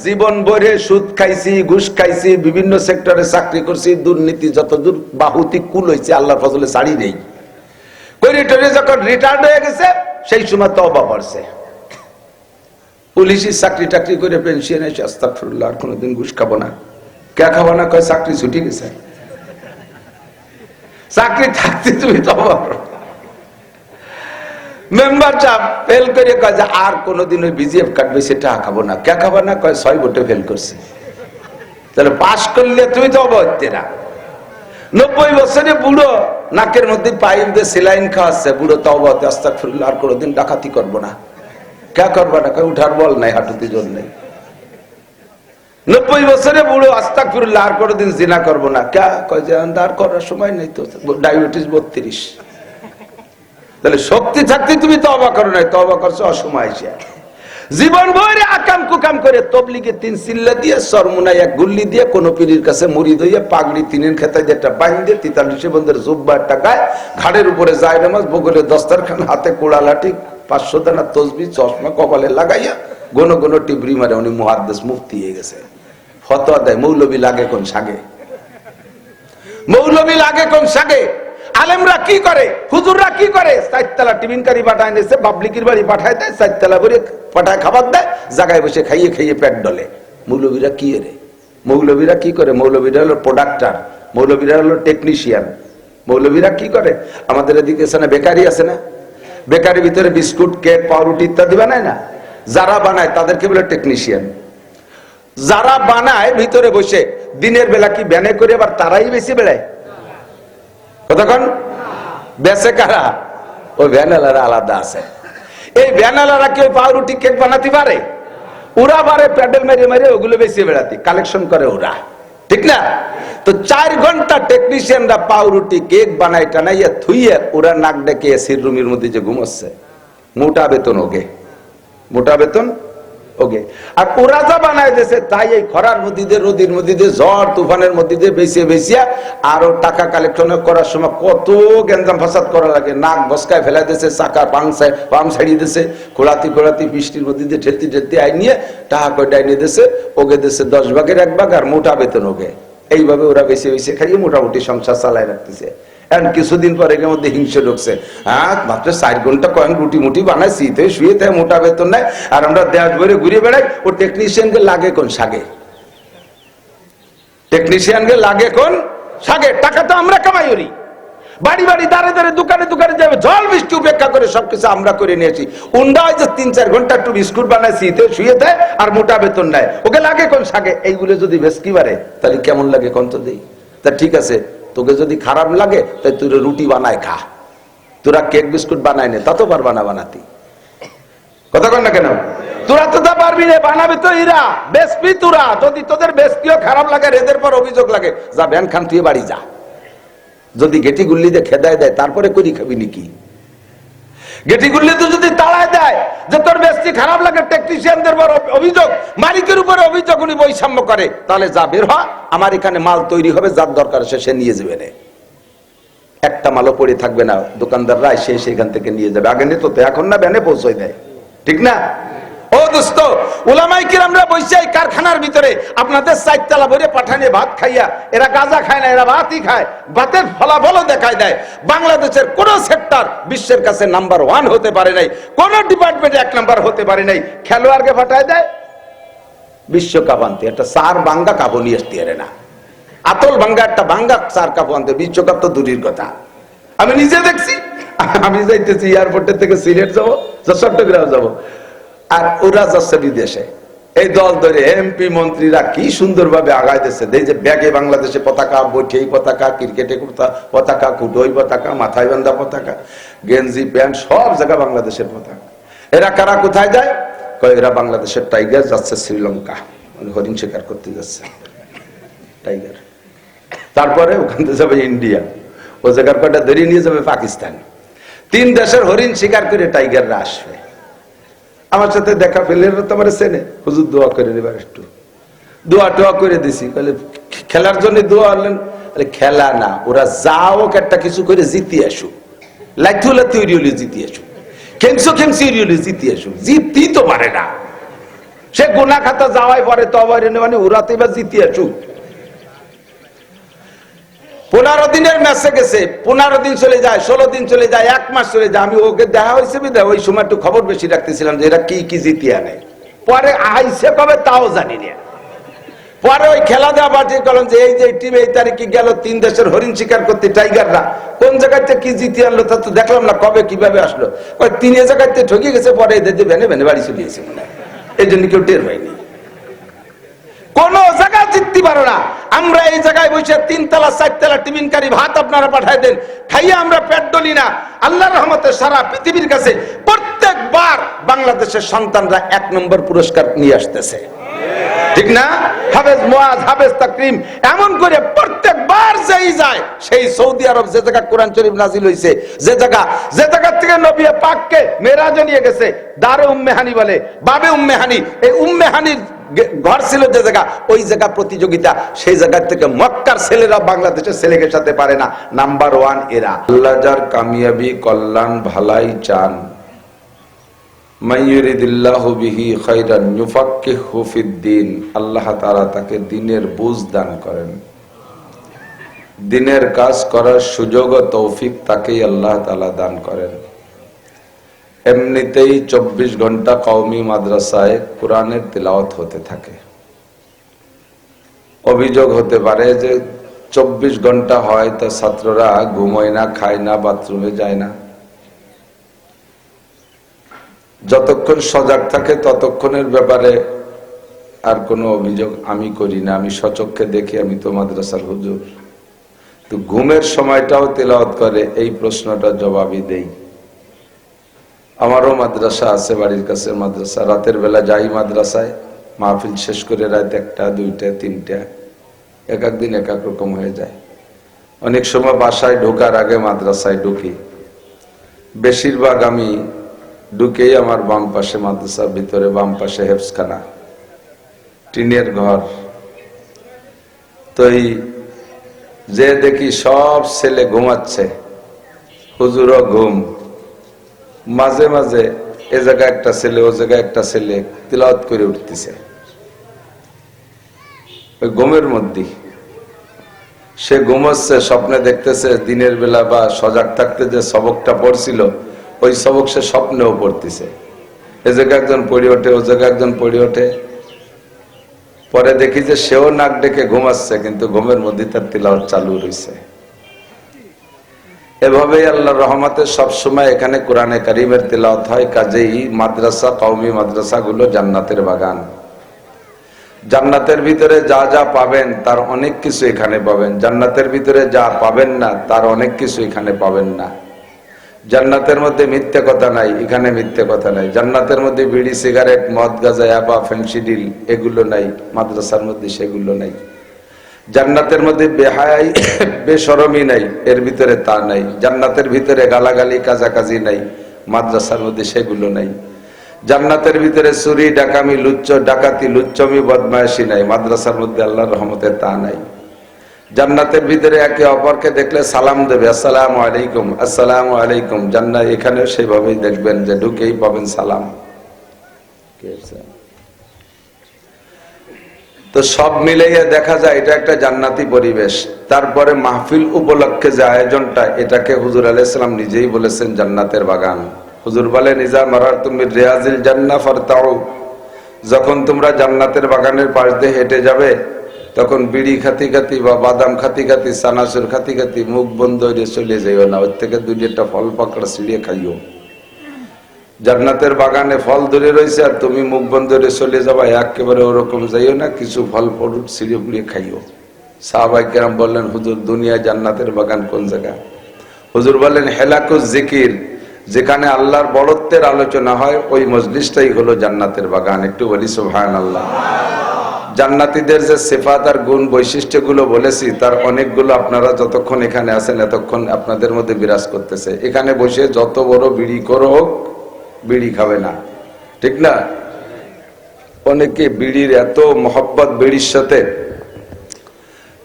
জীবন ভরে সুদ খাইছি, ঘুষ খাইছি, বিভিন্ন সেক্টরে চাকরি করছি, দুর্নীতি যতদূর বাহুতি কুল হয়েছে আল্লাহর ফজলে ছাড়ি নেই। করিডোরে যখন রিটায়ার্ড হয়ে গেছে সেই সময় তওবা করছে। পুলিশের চাকরি টাকরি করে পেনশন এসে আস্তাগফিরুল্লাহ, আর কোনোদিন ঘুষ খাবো না। কে খাবো না? কয় চাকরি ছুটি গেছে। চাকরি থাকতে তুমি তওবা করো। মেম্বার সাহেব ফেল করে কয় যে আর কোনোদিন ওই বিজিএফ কাটবে সেটা খাবো না। কে খাবো না? কয় 6 ভোটে ফেল করছে। তাহলে পাশ করলে তুমি তওবা হচ্ছে না। 90 বছরে বুড়ো নাকের মধ্যে পাইপ দিয়ে সেলাইন খাওয়াচ্ছে, বুড়ো তওবা হতে আস্তাগফিরুল্লাহ, আর কোনোদিন ডাকাতি করবো না। কে করবা না? কয় উঠার বল নাই, হাঁটুতে জোর নেই। 90 বছরে বুড়ো আস্তাগফিরুল্লাহ, আর কোনোদিন জিনা করবো না। কে? কয় যে আর করার সময় নেই তো, ডায়াবেটিস 32। তাহলে শক্তি থাকতে তুমি তওবা করো নাই, তওবা করছো অসময় এসে। জীবন ভরে আকাম কুকাম করে তবলিগে 3 সিল্লা দিয়ে, সরমুনায় 1 গুল্লি দিয়ে, কোন পীরের কাছে মুরিদ হইয়া, পাগড়ি 3 খেতায় যেটা বাইন্ধে, 43 বন্ধের জুব্বা একটা গায়ে, ঘাড়ের উপরে যায় নামাজ, বগলে দস্তারখান, হাতে কোড়া লাঠি, 500 দানা তসবিহ, চশমা কপালে লাগাইয়া ঘন ঘন টিবরি মারে। উনি মুহাদ্দিস, মুফতি হয়ে গেছে। ফতোয়া দেয় মৌলবী লাগে কোন সাগে, মৌলবী লাগে কোন সাগে। আলেমরা কি করে, হুজুররা কি করে? 4 তলা টিফিনকারি পাঠায় নিয়েছে, পাবলিকের বাড়ি পাঠায় দেয়, 4 তলা করে পাঠায় খাবার দেয়, জায়গায় বসে খাইয়ে খাইয়ে পেট ডলে। মৌলবীরা কি রে? মৌলবীরা কি করে? মৌলবীরা হলো প্রোডাক্টার, মৌলবীরা হলো টেকনিশিয়ান। মৌলবীরা কি করে? আমাদের এদিকে এখানে বেকারি আছে না, বেকারির ভিতরে বিস্কুট, কেক, পাউরুটি ইত্যাদি বানায় না, যারা বানায় তাদেরকে বলে টেকনিশিয়ান। যারা বানায় ভিতরে বসে দিনের বেলা কি ব্যানে করে আবার তারাই বেশি বেড়ায়? কতক্ষণ বেচে কারা? ওই ভ্যানালারা আলাদা আছে। এই ভ্যানালারা কি ওই পাউরুটি কেক বানাতে পারে? ওরা পারে প্যাডেল মেরে মেরে ওগুলো বেশি বেড়াতে, কালেকশন করে ওরা, ঠিক না? তো 4 ঘন্টা টেকনিশিয়ানরা পাউরুটি কেক বানায় টানাইয়া থুইয়া ওরা নাক ডেকে এসির রুমের মধ্যে যে ঘুমাচ্ছে, মোটা বেতন ওকে, মোটা বেতন ওকে। আর ওরা যা বানায় দিয়েছে তাই এই খরার মধ্যে দিয়ে, রোদির মধ্যে দিয়ে, ঝড় তুফানের মধ্যে দিয়ে বেঁচিয়ে বেঁচিয়া আরো টাকা কালেকশন করার সময় কত গেঞ্জাম ফাসাদ করা লাগে। নাক বসকায় ফেলা দিয়েছে, চাকা পাম ছাড়িয়ে দিয়েছে, খোলাতি খোলাতি বৃষ্টির মধ্যে দিয়ে ঠেলতে ঠেলতে আই নিয়ে টাকা কয়টা এনে দিয়েছে, ওকে দিয়েছে 10 ভাগের 1 ভাগ, আর মোটা বেতন ওকে। এইভাবে ওরা বেঁচে বেঁচে খাইয়ে মোটামুটি সংসার চালায় রাখতেছে। এখন কিছুদিন পর এর মধ্যে হিংসে ঢুকছে। মাত্র 4 ঘন্টা কয়েন রুটি মুটি বানায়, শীতে শুয়ে তাই মোটা বেতন নেয়, আর আমরা দেশ ভরে ঘুরে বেড়াই। ও টেকনিশিয়ানকে লাগে কোন সাগে? টেকনিশিয়ানকে লাগে কোন সাগে? টাকা তো আমরা কামাই করি, বাড়ি বাড়ি দাঁড়ে দাঁড়ে দোকানে দোকানে যাবে, জল বৃষ্টি উপেক্ষা করে সবকিছু আমরা করে নিয়েছি। উন্ডা হয় যে 3-4 ঘন্টা একটু বিস্কুট বানায়, শীতে শুয়ে দেয়, আর মোটা বেতন নেয়, ওকে লাগে কোন সাগে? এইগুলো যদি বেশকি বাড়ে তাহলে কেমন লাগে কন্ত দেই? তা ঠিক আছে, তোকে যদি খারাপ লাগে তাই তুই রুটি বানায় খা, তোরা কেক বিস্কুট বানায় নে, তা তো পারবা না বানাতি। কথা কন না কেন? তোরা তো তা পারবি না, বানাবি তো এরা, বেশবি তোরা। যদি তোদের বেশকিও খারাপ লাগে, এদের পর অভিযোগ লাগে, যা ভ্যান খান তুই বাড়ি যা। যদি গেটি গুল্লি দিয়ে খেদায় দেয় তারপরে করি খাবি নাকি? গেটি গুল্লি তো যদি তাড়ায় দেয় যে তোর বেশি খারাপ লাগে, টেকনিশিয়ানদের পর অভিযোগ, মালিকের উপরে অভিযোগ, উনি বৈষম্য করে, তাহলে যা বের হ, আমার এখানে মাল তৈরি হবে, যার দরকার সে নিয়ে যাবে না। একটা মালও পড়ে থাকবে না, দোকানদাররা এসে সেখান থেকে নিয়ে যাবে। আগে নিত তো, এখন না ভ্যানে পৌঁছায় দেয়, ঠিক না? ও দোস্ত, উলামায়ে কিরামরা বসে কারখানার ভিতরে আপনাদের 4 তলা ভরে পাঠানে ভাত খাইয়া, এরা গাঁজা খায় না, এরা ভাতই খায়, ভাতের ফলাফলও দেখায় দেয়। বাংলাদেশের কোন সেক্টর বিশ্বের কাছে নাম্বার 1 হতে পারে নাই, কোন ডিপার্টমেন্টে 1 নাম্বার হতে পারে নাই। খেলোয়াড়কে পাঠায় দেয় বিশ্বকাপ আনতে, একটা 4 বাঙ্গা কাপড় নিয়ে আসতে পারে না। আতল বাঙ্গা একটা বাঙ্গা 4 কাপড় আনতে, বিশ্বকাপ তো দূরের কথা। আমি নিজে দেখছি, আমি যাইতেছি এয়ারপোর্টের থেকে সিলেট যাবো, চট্টগ্রাম যাবো, আর ওরা যাচ্ছে বিদেশে। এই দল ধরে এমপি মন্ত্রীরা কি সুন্দর ভাবে আগায় দিচ্ছে। এই যে ব্যাগে বাংলাদেশে পতাকা, বৈঠেই পতাকা, ক্রিকেটে পতাকা, কুটোই পতাকা, মাথায় বান্ধা পতাকা, গেঞ্জি প্যান্ট সব জায়গা বাংলাদেশের পতাকা। এরা কারা কোথায় যায়? এরা বাংলাদেশের টাইগার যাচ্ছে শ্রীলঙ্কা, হরিণ শিকার করতে যাচ্ছে টাইগার। তারপরে ওখান থেকে যাবে ইন্ডিয়া, ও জায়গার কয়টা ধরে নিয়ে যাবে পাকিস্তান। 3 দেশের হরিণ শিকার করে টাইগাররা আসবে। আমার সাথে দেখা পেলে তোমার চেনে, হুজুর দোয়া করে নেবার, একটু দোয়া টোয়া করে দিছি। খেলার জন্য দোয়া আনলেন? খেলা না, ওরা যাও একটা কিছু করে জিতে আসুক, লাইথু লাথি জিতে আসুক, খেমসো খেমসি জিতে আসুক। জিততেই তো পারে না, সে গুনাহ খাতা যাওয়াই পরে তওবা মানে উড়াতে বা জিতিয়া চুপ। 15 দিনের ম্যাচে গেছে, 15 দিন চলে যায়, 16 দিন চলে যায়, 1 মাস চলে যায়। আমি ওকে দেখা হয়েছে বিদায় ওই সময় একটু খবর বেশি রাখতেছিলাম যে এরা কি কি জিতিয়া নেয়। পরে আইসে কবে তাও জানি না। পরে ওই খেলা দেওয়া পাঠিয়ে গেলেন যে এই যে টিম এই তারিখে গেল 3 দেশের হরিণ শিকার করতে টাইগাররা, কোন জায়গাতে কি জিতিয়ে আনলো তা তো দেখলাম না, কবে কিভাবে আসলো। ওই 3 জায়গাতে ঠকে গেছে, পরে এদের ভেনে ভেনে বাড়ি চলে গেছে মনে হয়, এই জন্য কেউ টের পায়নি। কোন জায়গায় জিততে পারো না। আমরা এই জায়গায় বসে 3 তলা 4 তলা টিফিনকারী ভাত আপনারা পাঠায় দেন, খাইয়ে আমরা পেট ডলি না। আল্লাহর রহমতে সারা পৃথিবীর কাছে প্রত্যেকবার বাংলাদেশের সন্তানরা 1 নম্বর পুরস্কার নিয়ে আসতেছে, ঠিক না? হাফেজ মুয়াজ, হাফেজ তাকরিম, এমন করে প্রত্যেকবার যেই যায় সেই সৌদি আরব যে জায়গা কোরআন শরীফ নাজিল হইছে, যে জায়গা থেকে নবী পাককে মেরাজে নিয়ে গেছে, দারে উম্মে হানি বলে, বাবে উম্মে হানি, এই উম্মে হানির ঘর ছিল যে জায়গা, ওই জায়গা প্রতিযোগিতা, সেই জায়গা থেকে মক্কার ছেলেরা বাংলাদেশের ছেলেকে সাথে পারে না, নাম্বার 1 এরা। আল্লাহ যার কামিয়াবি কল্যাণ ভালাই চান, মাইয়ুরিদিল্লাহু বিহি খায়রান ইউফাক্কিহু ফিদ্দীন, আল্লাহ তাআলা তাকে দ্বীনের বুঝ দান করেন, দ্বীনের কাজ করার সুযোগ ও তৌফিক তাকেই আল্লাহ তাআলা দান করেন। এমনিতেই 24 ঘন্টা কওমি মাদ্রাসায় কোরআনের তিলাওয়াত হতে থাকে। অভিযোগ হতে পারে যে 24 ঘন্টা হয় তো ছাত্ররা ঘুমোয় না, খায় না, বাথরুমে যায় না। যতক্ষণ সজাগ থাকে ততক্ষণের ব্যাপারে আর কোনো অভিযোগ আমি করি না, আমি সচক্ষে দেখি, আমি তো মাদ্রাসার হুজুর। তো ঘুমের সময়টাও তেলাওয়াত করে, এই প্রশ্নটা জবাবই দেই। আমারও মাদ্রাসা আছে, বাড়ির কাছে মাদ্রাসা, রাতের বেলা যাই মাদ্রাসায়, মাহফিল শেষ করে রাত 1টা 2টা 3টা, এক এক দিন এক এক রকম হয়ে যায়। অনেক সময় বাসায় ঢোকার আগে মাদ্রাসায় ঢুকি, বেশিরভাগ আমি ঢুকেই আমার বাম পাশে মাদ্রাসার ভিতরে, বাম পাশে হেফজখানা, টিনের ঘর। তো এই যে দেখি সব ছেলে ঘুমাচ্ছে, হুজুরও ঘুম, মাঝে মাঝে এ জায়গায় একটা ছেলে, ও জায়গায় একটা ছেলে তিলাওয়াত করে উঠতেছে। ওই ঘুমের মধ্যে সে ঘুমাচ্ছে, স্বপ্নে দেখতেছে দিনের বেলা বা সজাগ থাকতে যে সবকটা পড়ছিল ওই সবক সে স্বপ্নেও পড়তেছে। এ জায়গায় একজন পড়ে ওঠে, ও জায়গায় একজন পড়ে ওঠে। পরে দেখি যে সেও নাক ডেকে ঘুমাচ্ছে, কিন্তু ঘুমের মধ্যে তার তিলাওয়াত চালু রয়েছে। এভাবেই আল্লাহর রহমতে সবসময় এখানে কোরআনে কারিমের তিলাওয়াত হয়। কাজেই মাদ্রাসা, কওমি মাদ্রাসাগুলো জান্নাতের বাগান। জান্নাতের ভিতরে যা যা পাবেন তার অনেক কিছু এখানে পাবেন, জান্নাতের ভিতরে যা পাবেন না তার অনেক কিছু এখানে পাবেন না। জান্নাতের মধ্যে মিথ্যে কথা নাই, এখানে মিথ্যে কথা নাই। জান্নাতের মধ্যে বিড়ি, সিগারেট, মদ, গাঁজা, ইয়াবা, ফেন্সিডিল এগুলো নাই, মাদ্রাসার মধ্যে সেগুলো নাই। জান্নাতের মধ্যে বেহায়াই, বেশরমি নাই, এর ভিতরে তা নাই। জান্নাতের ভিতরে গালাগালি, কাজাকাজি নাই, মাদ্রাসার মধ্যে সেগুলো নাই। জান্নাতের ভিতরে চুরি, ডাকামি, ডাকাতি, লুচ্চমি, বদমায়েশি নাই, মাদ্রাসার মধ্যে আল্লাহর রহমতে তা নাই। জান্নাতের ভিতরে একে অপরকে দেখলে সালাম দেবে, আসসালামু আলাইকুম, আসসালামু আলাইকুম। জান্নাত এখানেও সেইভাবেই দেখবেন যে ঢুকেই পাবেন সালাম। তো সব মিলিয়ে দেখা যায় এটা একটা জান্নাতি পরিবেশ। তারপরে মাহফিল উপলক্ষে যে আয়োজনটা, এটাকে হুজুর আলাইহিস সালাম নিজেই বলেছেন জান্নাতের বাগান। হুজুর বলেন, ইজা মারারতুম বিরিয়াজিল জান্নাহ ফারতাউ, যখন তোমরা জান্নাতের বাগানের পাশ দিয়ে হেঁটে যাবে তখন বিড়ি খাতি খাতি বা বাদাম খাতি খাতি, চানাচুর খাতি খাতি মুখ বন্ধ হয়ে চলে যাইও না, ওর থেকে 2টা ফল পাকড়া ছিঁড়িয়ে খাইও। জান্নাতের বাগানে ফল ধরে রয়েছে আর তুমি মুখ বন্ধ করে চলে যাবা, একেবারে ওরকম যাইও না, কিছু ফল পড়ুক ছিঁড়ে পুড়িয়ে খাইও। সাহাবায়ে কেরাম বললেন, হুজুর দুনিয়া জান্নাতের বাগান কোন জায়গা? হুজুর বললেন, হেলাকুজ জিকির, যেখানে আল্লাহর বড়ত্বের আলোচনা হয় ওই মজলিসটাই হলো জান্নাতের বাগান। একটু বলি সুবহানাল্লাহ। জান্নাতীদের যে সিফাত আর গুণ বৈশিষ্ট্যগুলো বলেছি তার অনেকগুলো আপনারা যতক্ষণ এখানে আছেন এতক্ষণ আপনাদের মধ্যে বিরাজ করতেছে। এখানে বসে যত বড় বিড়ি করো হোক, বিড়ি খাবে না, ঠিক না? অনেকে বিড়ির এত মহব্বত বিড়ির সাথে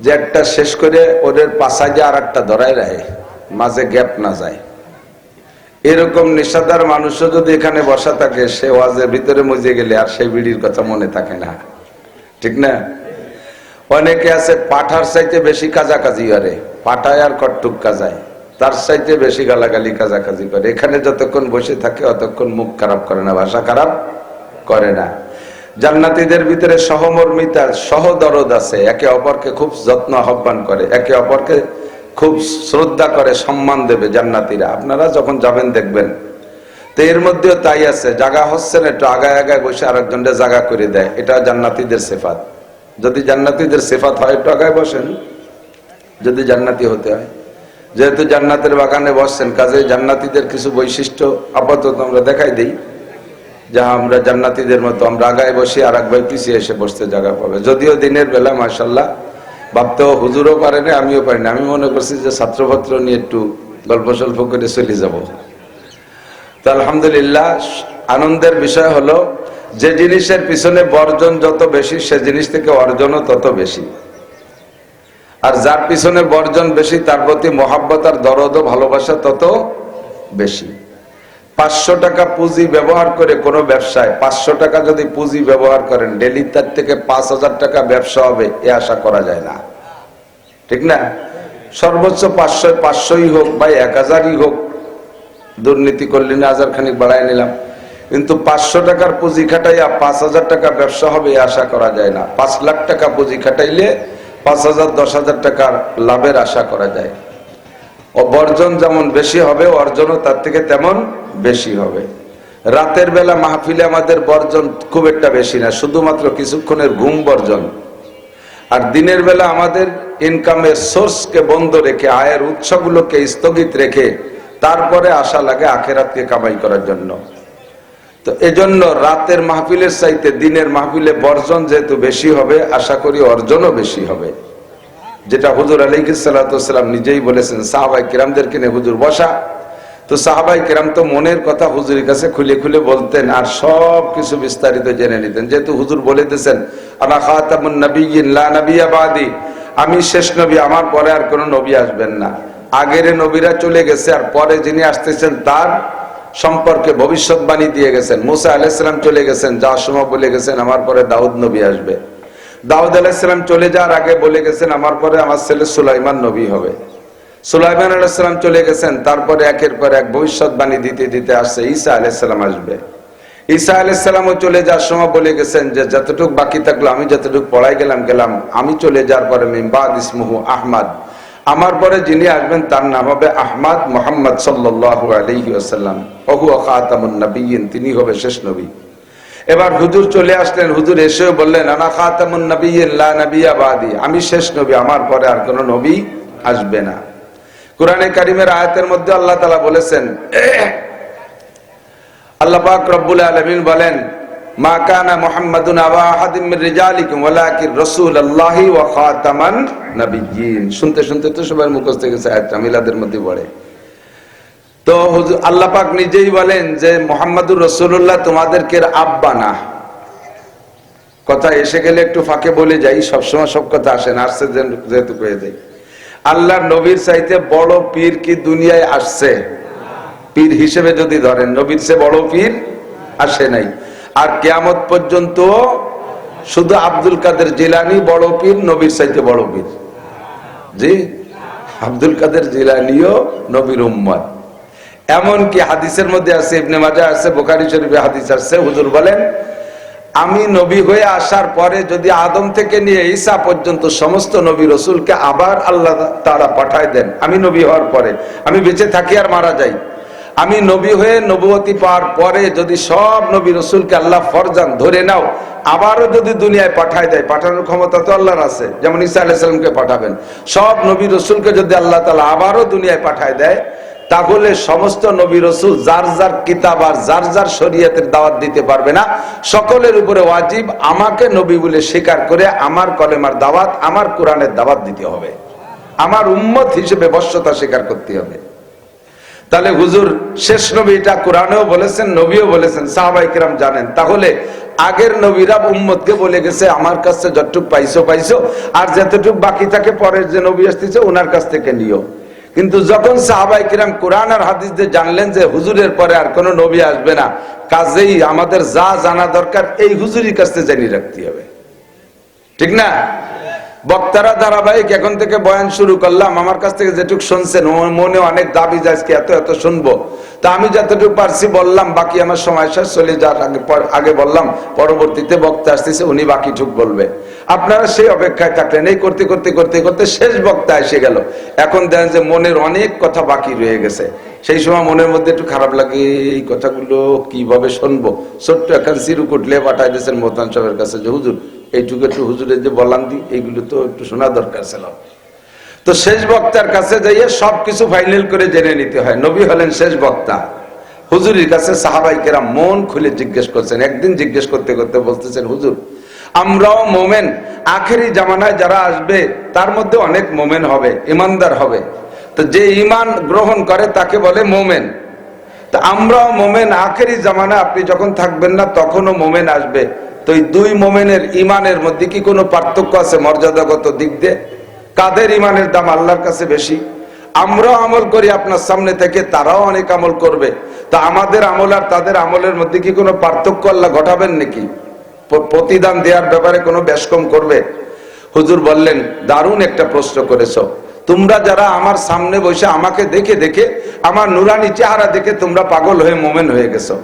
যে একটা শেষ করে ওদের পাশায় যে আর একটা ধরায় রাখে, মাঝে গ্যাপ না যায়। এরকম নেশাদার মানুষও যদি এখানে বসা থাকে, সে ওয়াজের ভিতরে মজে গেলে আর সেই বিড়ির কথা মনে থাকে না, ঠিক না? অনেকে আছে পাঠার চাইতে বেশি কাজাকাজি করে, পাঠায় আর কট্টুক কাজায়, তার চাইতে বেশি গালাগালি কাজাকাজি করে। এখানে যতক্ষণ বসে থাকে অতক্ষণ মুখ খারাপ করে না, ভাষা খারাপ করে না। জান্নাতীদের ভিতরে সহমর্মিতা, সহদরদ আছে, একে অপরকে খুব যত্ন আহ্বান করে, একে অপরকে খুব শ্রদ্ধা করে, সম্মান দেবে জান্নাতীরা। আপনারা যখন যাবেন দেখবেন। তো এর মধ্যেও তাই আছে, জায়গা হচ্ছে না, একটু আগায় আগায় বসে আরেকজনটা জায়গা করে দেয়, এটা জান্নাতীদের সিফাত। যদি জান্নাতীদের সিফাত হয় একটু আগায় বসেন, যদি জান্নাতি হতে হয়। যেহেতু জান্নাতের বাগানে বসছেন, কাজে জান্নাতীদের কিছু বৈশিষ্ট্য আপাতত আমরা দেখাই দিই, যা আমরা জান্নাতীদের মতো আমরা আগায় বসি, আর এক ভাই পিছিয়ে এসে বসতে জায়গা পাবে। যদিও দিনের বেলা মাশাআল্লাহ ভাবতেও হুজুরও পারে না, আমিও পারি না। আমি মনে করছি যে ছাত্রপত্র নিয়ে একটু গল্প সল্প করে চলে যাব। তো আলহামদুলিল্লাহ, আনন্দের বিষয় হলো যে জিনিসের পিছনে বর্জন যত বেশি, সে জিনিস থেকে অর্জনও তত বেশি। আর যার পিছনে বর্জন বেশি, তার প্রতি মহাব্বত আর দরদ ও ভালোবাসা তত বেশি। 500 টাকা পুঁজি ব্যবহার করে কোনো ব্যবসায়, 500 টাকা যদি পুঁজি ব্যবহার করেন, ডেলি তার থেকে 5000 টাকা ব্যবসা হবে এ আশা করা যায় না, ঠিক না? সর্বোচ্চ 500ই হোক বা 1000ই হোক, দুর্নীতি করলে না 1000 খানিক বাড়াই নিলাম, কিন্তু 500 টাকার পুঁজি খাটাইয়া 5000 টাকা ব্যবসা হবে এ আশা করা যায় না। 5 লাখ টাকা পুঁজি খাটাইলে 5000 10,000 টাকার লাভের আশা করা যায়। ও বর্জন যেমন বেশি হবে, অর্জনও তার থেকে তেমন বেশি হবে। রাতের বেলা মাহফিলে আমাদের বর্জন খুব একটা বেশি না, শুধুমাত্র কিছুক্ষণের ঘুম বর্জন। আর দিনের বেলা আমাদের ইনকামের সোর্সকে বন্ধ রেখে, আয়ের উৎসগুলোকে স্থগিত রেখে তারপরে আশা লাগে আখেরাতকে কামাই করার জন্য। তো এজন্য রাতের মাহফিলের চাইতে দিনের মাহফিলে বর্জন যেহেতু বেশি হবে, আশা করি অর্জনও বেশি হবে। যেটা হুজুর আলাইহিস সালাতু ওয়াস সালাম নিজেই বলেছেন, সাহাবায়ে কিরামদেরকে নিয়ে হুজুর বসা, তো সাহাবায়ে কিরাম তো মনের কথা হুজুরের কাছে খুলে খুলে বলতেন আর সব কিছু বিস্তারিত জেনে নিতেন। যেহেতু হুজুর বলে দিয়েছেন, আনা খাতামুন নবিয়্যিন লা নবিয়্যা বাদি, আমি শেষ নবী, আমার পরে আর কোনো নবী আসবেন না। আগের নবীরা চলে গেছে, আর পরে যিনি আসতেছেন তার সম্পর্কে ভবিষ্যৎবাণী দিয়ে গেছেন। মুসা আলাইহিস সালাম চলে গেছেন, যাওয়ার সময় বলে গেছেন আমার পরে দাউদ নবী আসবে। দাউদ আলাইহিস সালাম চলে যাওয়ার আগে বলে গেছেন আমার পরে আমার ছেলে সুলাইমান নবী হবে। সুলাইমান আলাইহিস সালাম চলে গেছেন, তারপরে একের পর এক ভবিষ্যৎবাণী দিতে দিতে আসছে ঈসা আলাইহিস সালাম আসবে। ঈসা আলাইহিস সালামও চলে যাওয়ার সময় বলে গেছেন যে যতটুকু বাকি থাকলো, আমি যতটুকু পড়াই গেলাম, আমি চলে যাওয়ার পরে মিন বাদ ইসমুহু আহমদ, আমার পরে যিনি আসবেন তার নাম হবে আহমদ মুহাম্মদ সাল্লাল্লাহু আলাইহি ওয়াসাল্লাম, ওয়া হুয়া খাতামুন নবিয়্যিন, তিনি হবে শেষ নবী। এবার হুজুর চলে আসলেন, হুজুর এসেও বললেন আনা খাতামুন নবিয়্যিন লা নবিয়্যা বাদি, আমি শেষ নবী, আমার পরে আর কোনো নবী আসবে না। কুরআনে কারীমের আয়াতের মধ্যে আল্লাহ তাআলা বলেছেন, আল্লাহ পাক রব্বুল আলামিন বলেন, মা কানা মুহাম্মাদুন আবা আহাদিম মির রিজালিকুম ওয়ালাকিন রাসূলুল্লাহি ওয়া খাতামান নবিয়্যিন। শুনতে শুনতে তো সবার মুখস্থ হয়ে গেছে আয়াতটা, মিলাদের মধ্যে পড়ে। তো হুজুর আল্লাহ পাক নিজেই বলেন যে মুহাম্মাদুর রাসূলুল্লাহ তোমাদেরকে আব্বা না। কথা এসে গেলে একটু ফাঁকে বলে যাই, সবসময় সব কথা আসে না, আসছে যেহেতু কয়ে দেয়। আল্লাহর নবীর চাইতে বড় পীর কি দুনিয়ায় আসছে? পীর হিসেবে যদি ধরেন, নবীর চেয়ে বড় পীর আসে নাই। আর কিয়ামত পর্যন্ত শুধু আব্দুল কাদের জিলানী বড় পীর, নবীর চাইতে বড় পীর। জি, আব্দুল কাদের জিলানীও নবীর উম্মত। এমনকি হাদিসের মধ্যে আছে, ইবনে মাজাহ আছে, বুখারী শরীফে হাদিস আছে, হুজুর বলেন আমি নবী হয়ে আসার পরে যদি আদম থেকে নিয়ে ঈসা পর্যন্ত সমস্ত নবী রসুলকে আবার আল্লাহ তাআলা পাঠায় দেন, আমি নবী হওয়ার পরে, আমি বেঁচে থাকি আর মারা যাই, আমি নবী হয়ে নবুয়তি পাওয়ার পরে যদি সব নবী রসুলকে আল্লাহ ফরজান ধরে নাও, আবারও যদি দুনিয়ায় পাঠায় দেয়, পাঠানোর ক্ষমতা তো আল্লাহর আছে, যেমন ঈসা আলাইহিস সালামকে পাঠাবেন, সব নবী রসুলকে যদি আল্লাহ তাআলা আবারও দুনিয়ায় পাঠায় দেয়, তাহলে সমস্ত নবী রসুল যার যার কিতাব আর যার যার শরীয়তের দাওয়াত দিতে পারবে না। সকলের উপরে ওয়াজিব আমাকে নবী বলে স্বীকার করে আমার কলেমার দাওয়াত, আমার কোরআনের দাওয়াত দিতে হবে, আমার উম্মত হিসেবে বশ্যতা স্বীকার করতে হবে। তাহলে হুজুর শেষ নবী, এটা কোরআনেও বলেছেন, নবীও বলেছেন, সাহাবায়ে কিরাম জানেন। তাহলে আগের নবীরা উম্মতকে বলে গেছে আমার কাছে যতটুকু পাইছো পাইছো, আর যতটুকু বাকি থাকে পরের যে নবী আসতেছে ওনার কাছ থেকে নিও। কিন্তু যখন সাহাবায়ে কিরাম কোরআন আর হাদিস দিয়ে জানলেন যে হুজুরের পরে আর কোনো নবী আসবে না, কাজেই আমাদের যা জানা দরকার এই হুজুরের কাছে জানিয়ে রাখতে হবে, ঠিক না? বক্তারা ধারাবাহিক এখন থেকে বয়ান শুরু করলাম, আমার কাছ থেকে যেটুকু শুনছেন মনে অনেক দাবি যাচ্ছে এত এত শুনবো, তা আমি যতটুকু পারছি বললাম, বাকি আমার সময় শেষ চলে যাওয়ার আগে বললাম পরবর্তীতে বক্তা আসতেছে উনি বাকিটুক বলবে। আপনারা সেই অপেক্ষায় থাকলেন, এই করতে করতে করতে করতে শেষ বক্তা এসে গেল। এখন দেখেন যে মনের অনেক কথা বাকি রয়ে গেছে। সেই সময় মনের মধ্যে একটু খারাপ লাগে, এই কথাগুলো কিভাবে শুনবো। ছোট্ট এখন চিরকুট লে পাঠাই দিয়েছেন মোহতান সাহেবের কাছে যে হুজুর এইটুকু একটু হুজুরের যে বললাম দি এইগুলো তো একটু শোনা দরকার ছিল। তো শেষ বক্তার কাছে যাইয়ে সবকিছু ফাইনাল করে জেনে নিতে হয়। নবী হলেন শেষ বক্তা। হুজুরের কাছে সাহাবায়ে কেরাম মন খুলে জিজ্ঞেস করছেন। একদিন জিজ্ঞেস করতে করতে বলতেছেন, হুজুর আমরাও মোমেন, আখেরি জামানায় যারা আসবে তার মধ্যে অনেক মোমেন হবে, ইমানদার হবে। তো যে ইমান গ্রহণ করে তাকে বলে মোমেন। তা আমরাও মোমেন, আখেরি জামানায় আপনি যখন থাকবেন না তখনও মোমেন আসবে। তো এই দুই মোমেনের ইমানের মধ্যে কি কোনো পার্থক্য আছে মর্যাদাগত দিক দিয়ে? কাদের ইমানের দাম আল্লাহর কাছে বেশি? আমরাও আমল করি আপনার সামনে থেকে, তারাও অনেক আমল করবে। তা আমাদের আমল আর তাদের আমলের মধ্যে কি কোনো পার্থক্য আল্লাহ ঘটাবেন নাকি? প্রতিদান দেওয়ার ব্যাপারে কোনো বেশকম করবে? হুজুর বললেন, দারুণ একটা প্রশ্ন করেছো। তোমরা যারা আমার সামনে বসে আমাকে দেখে দেখে, আমার নুরানি চেহারা দেখে তোমরা পাগল হয়ে মোমেন হয়ে গেছো।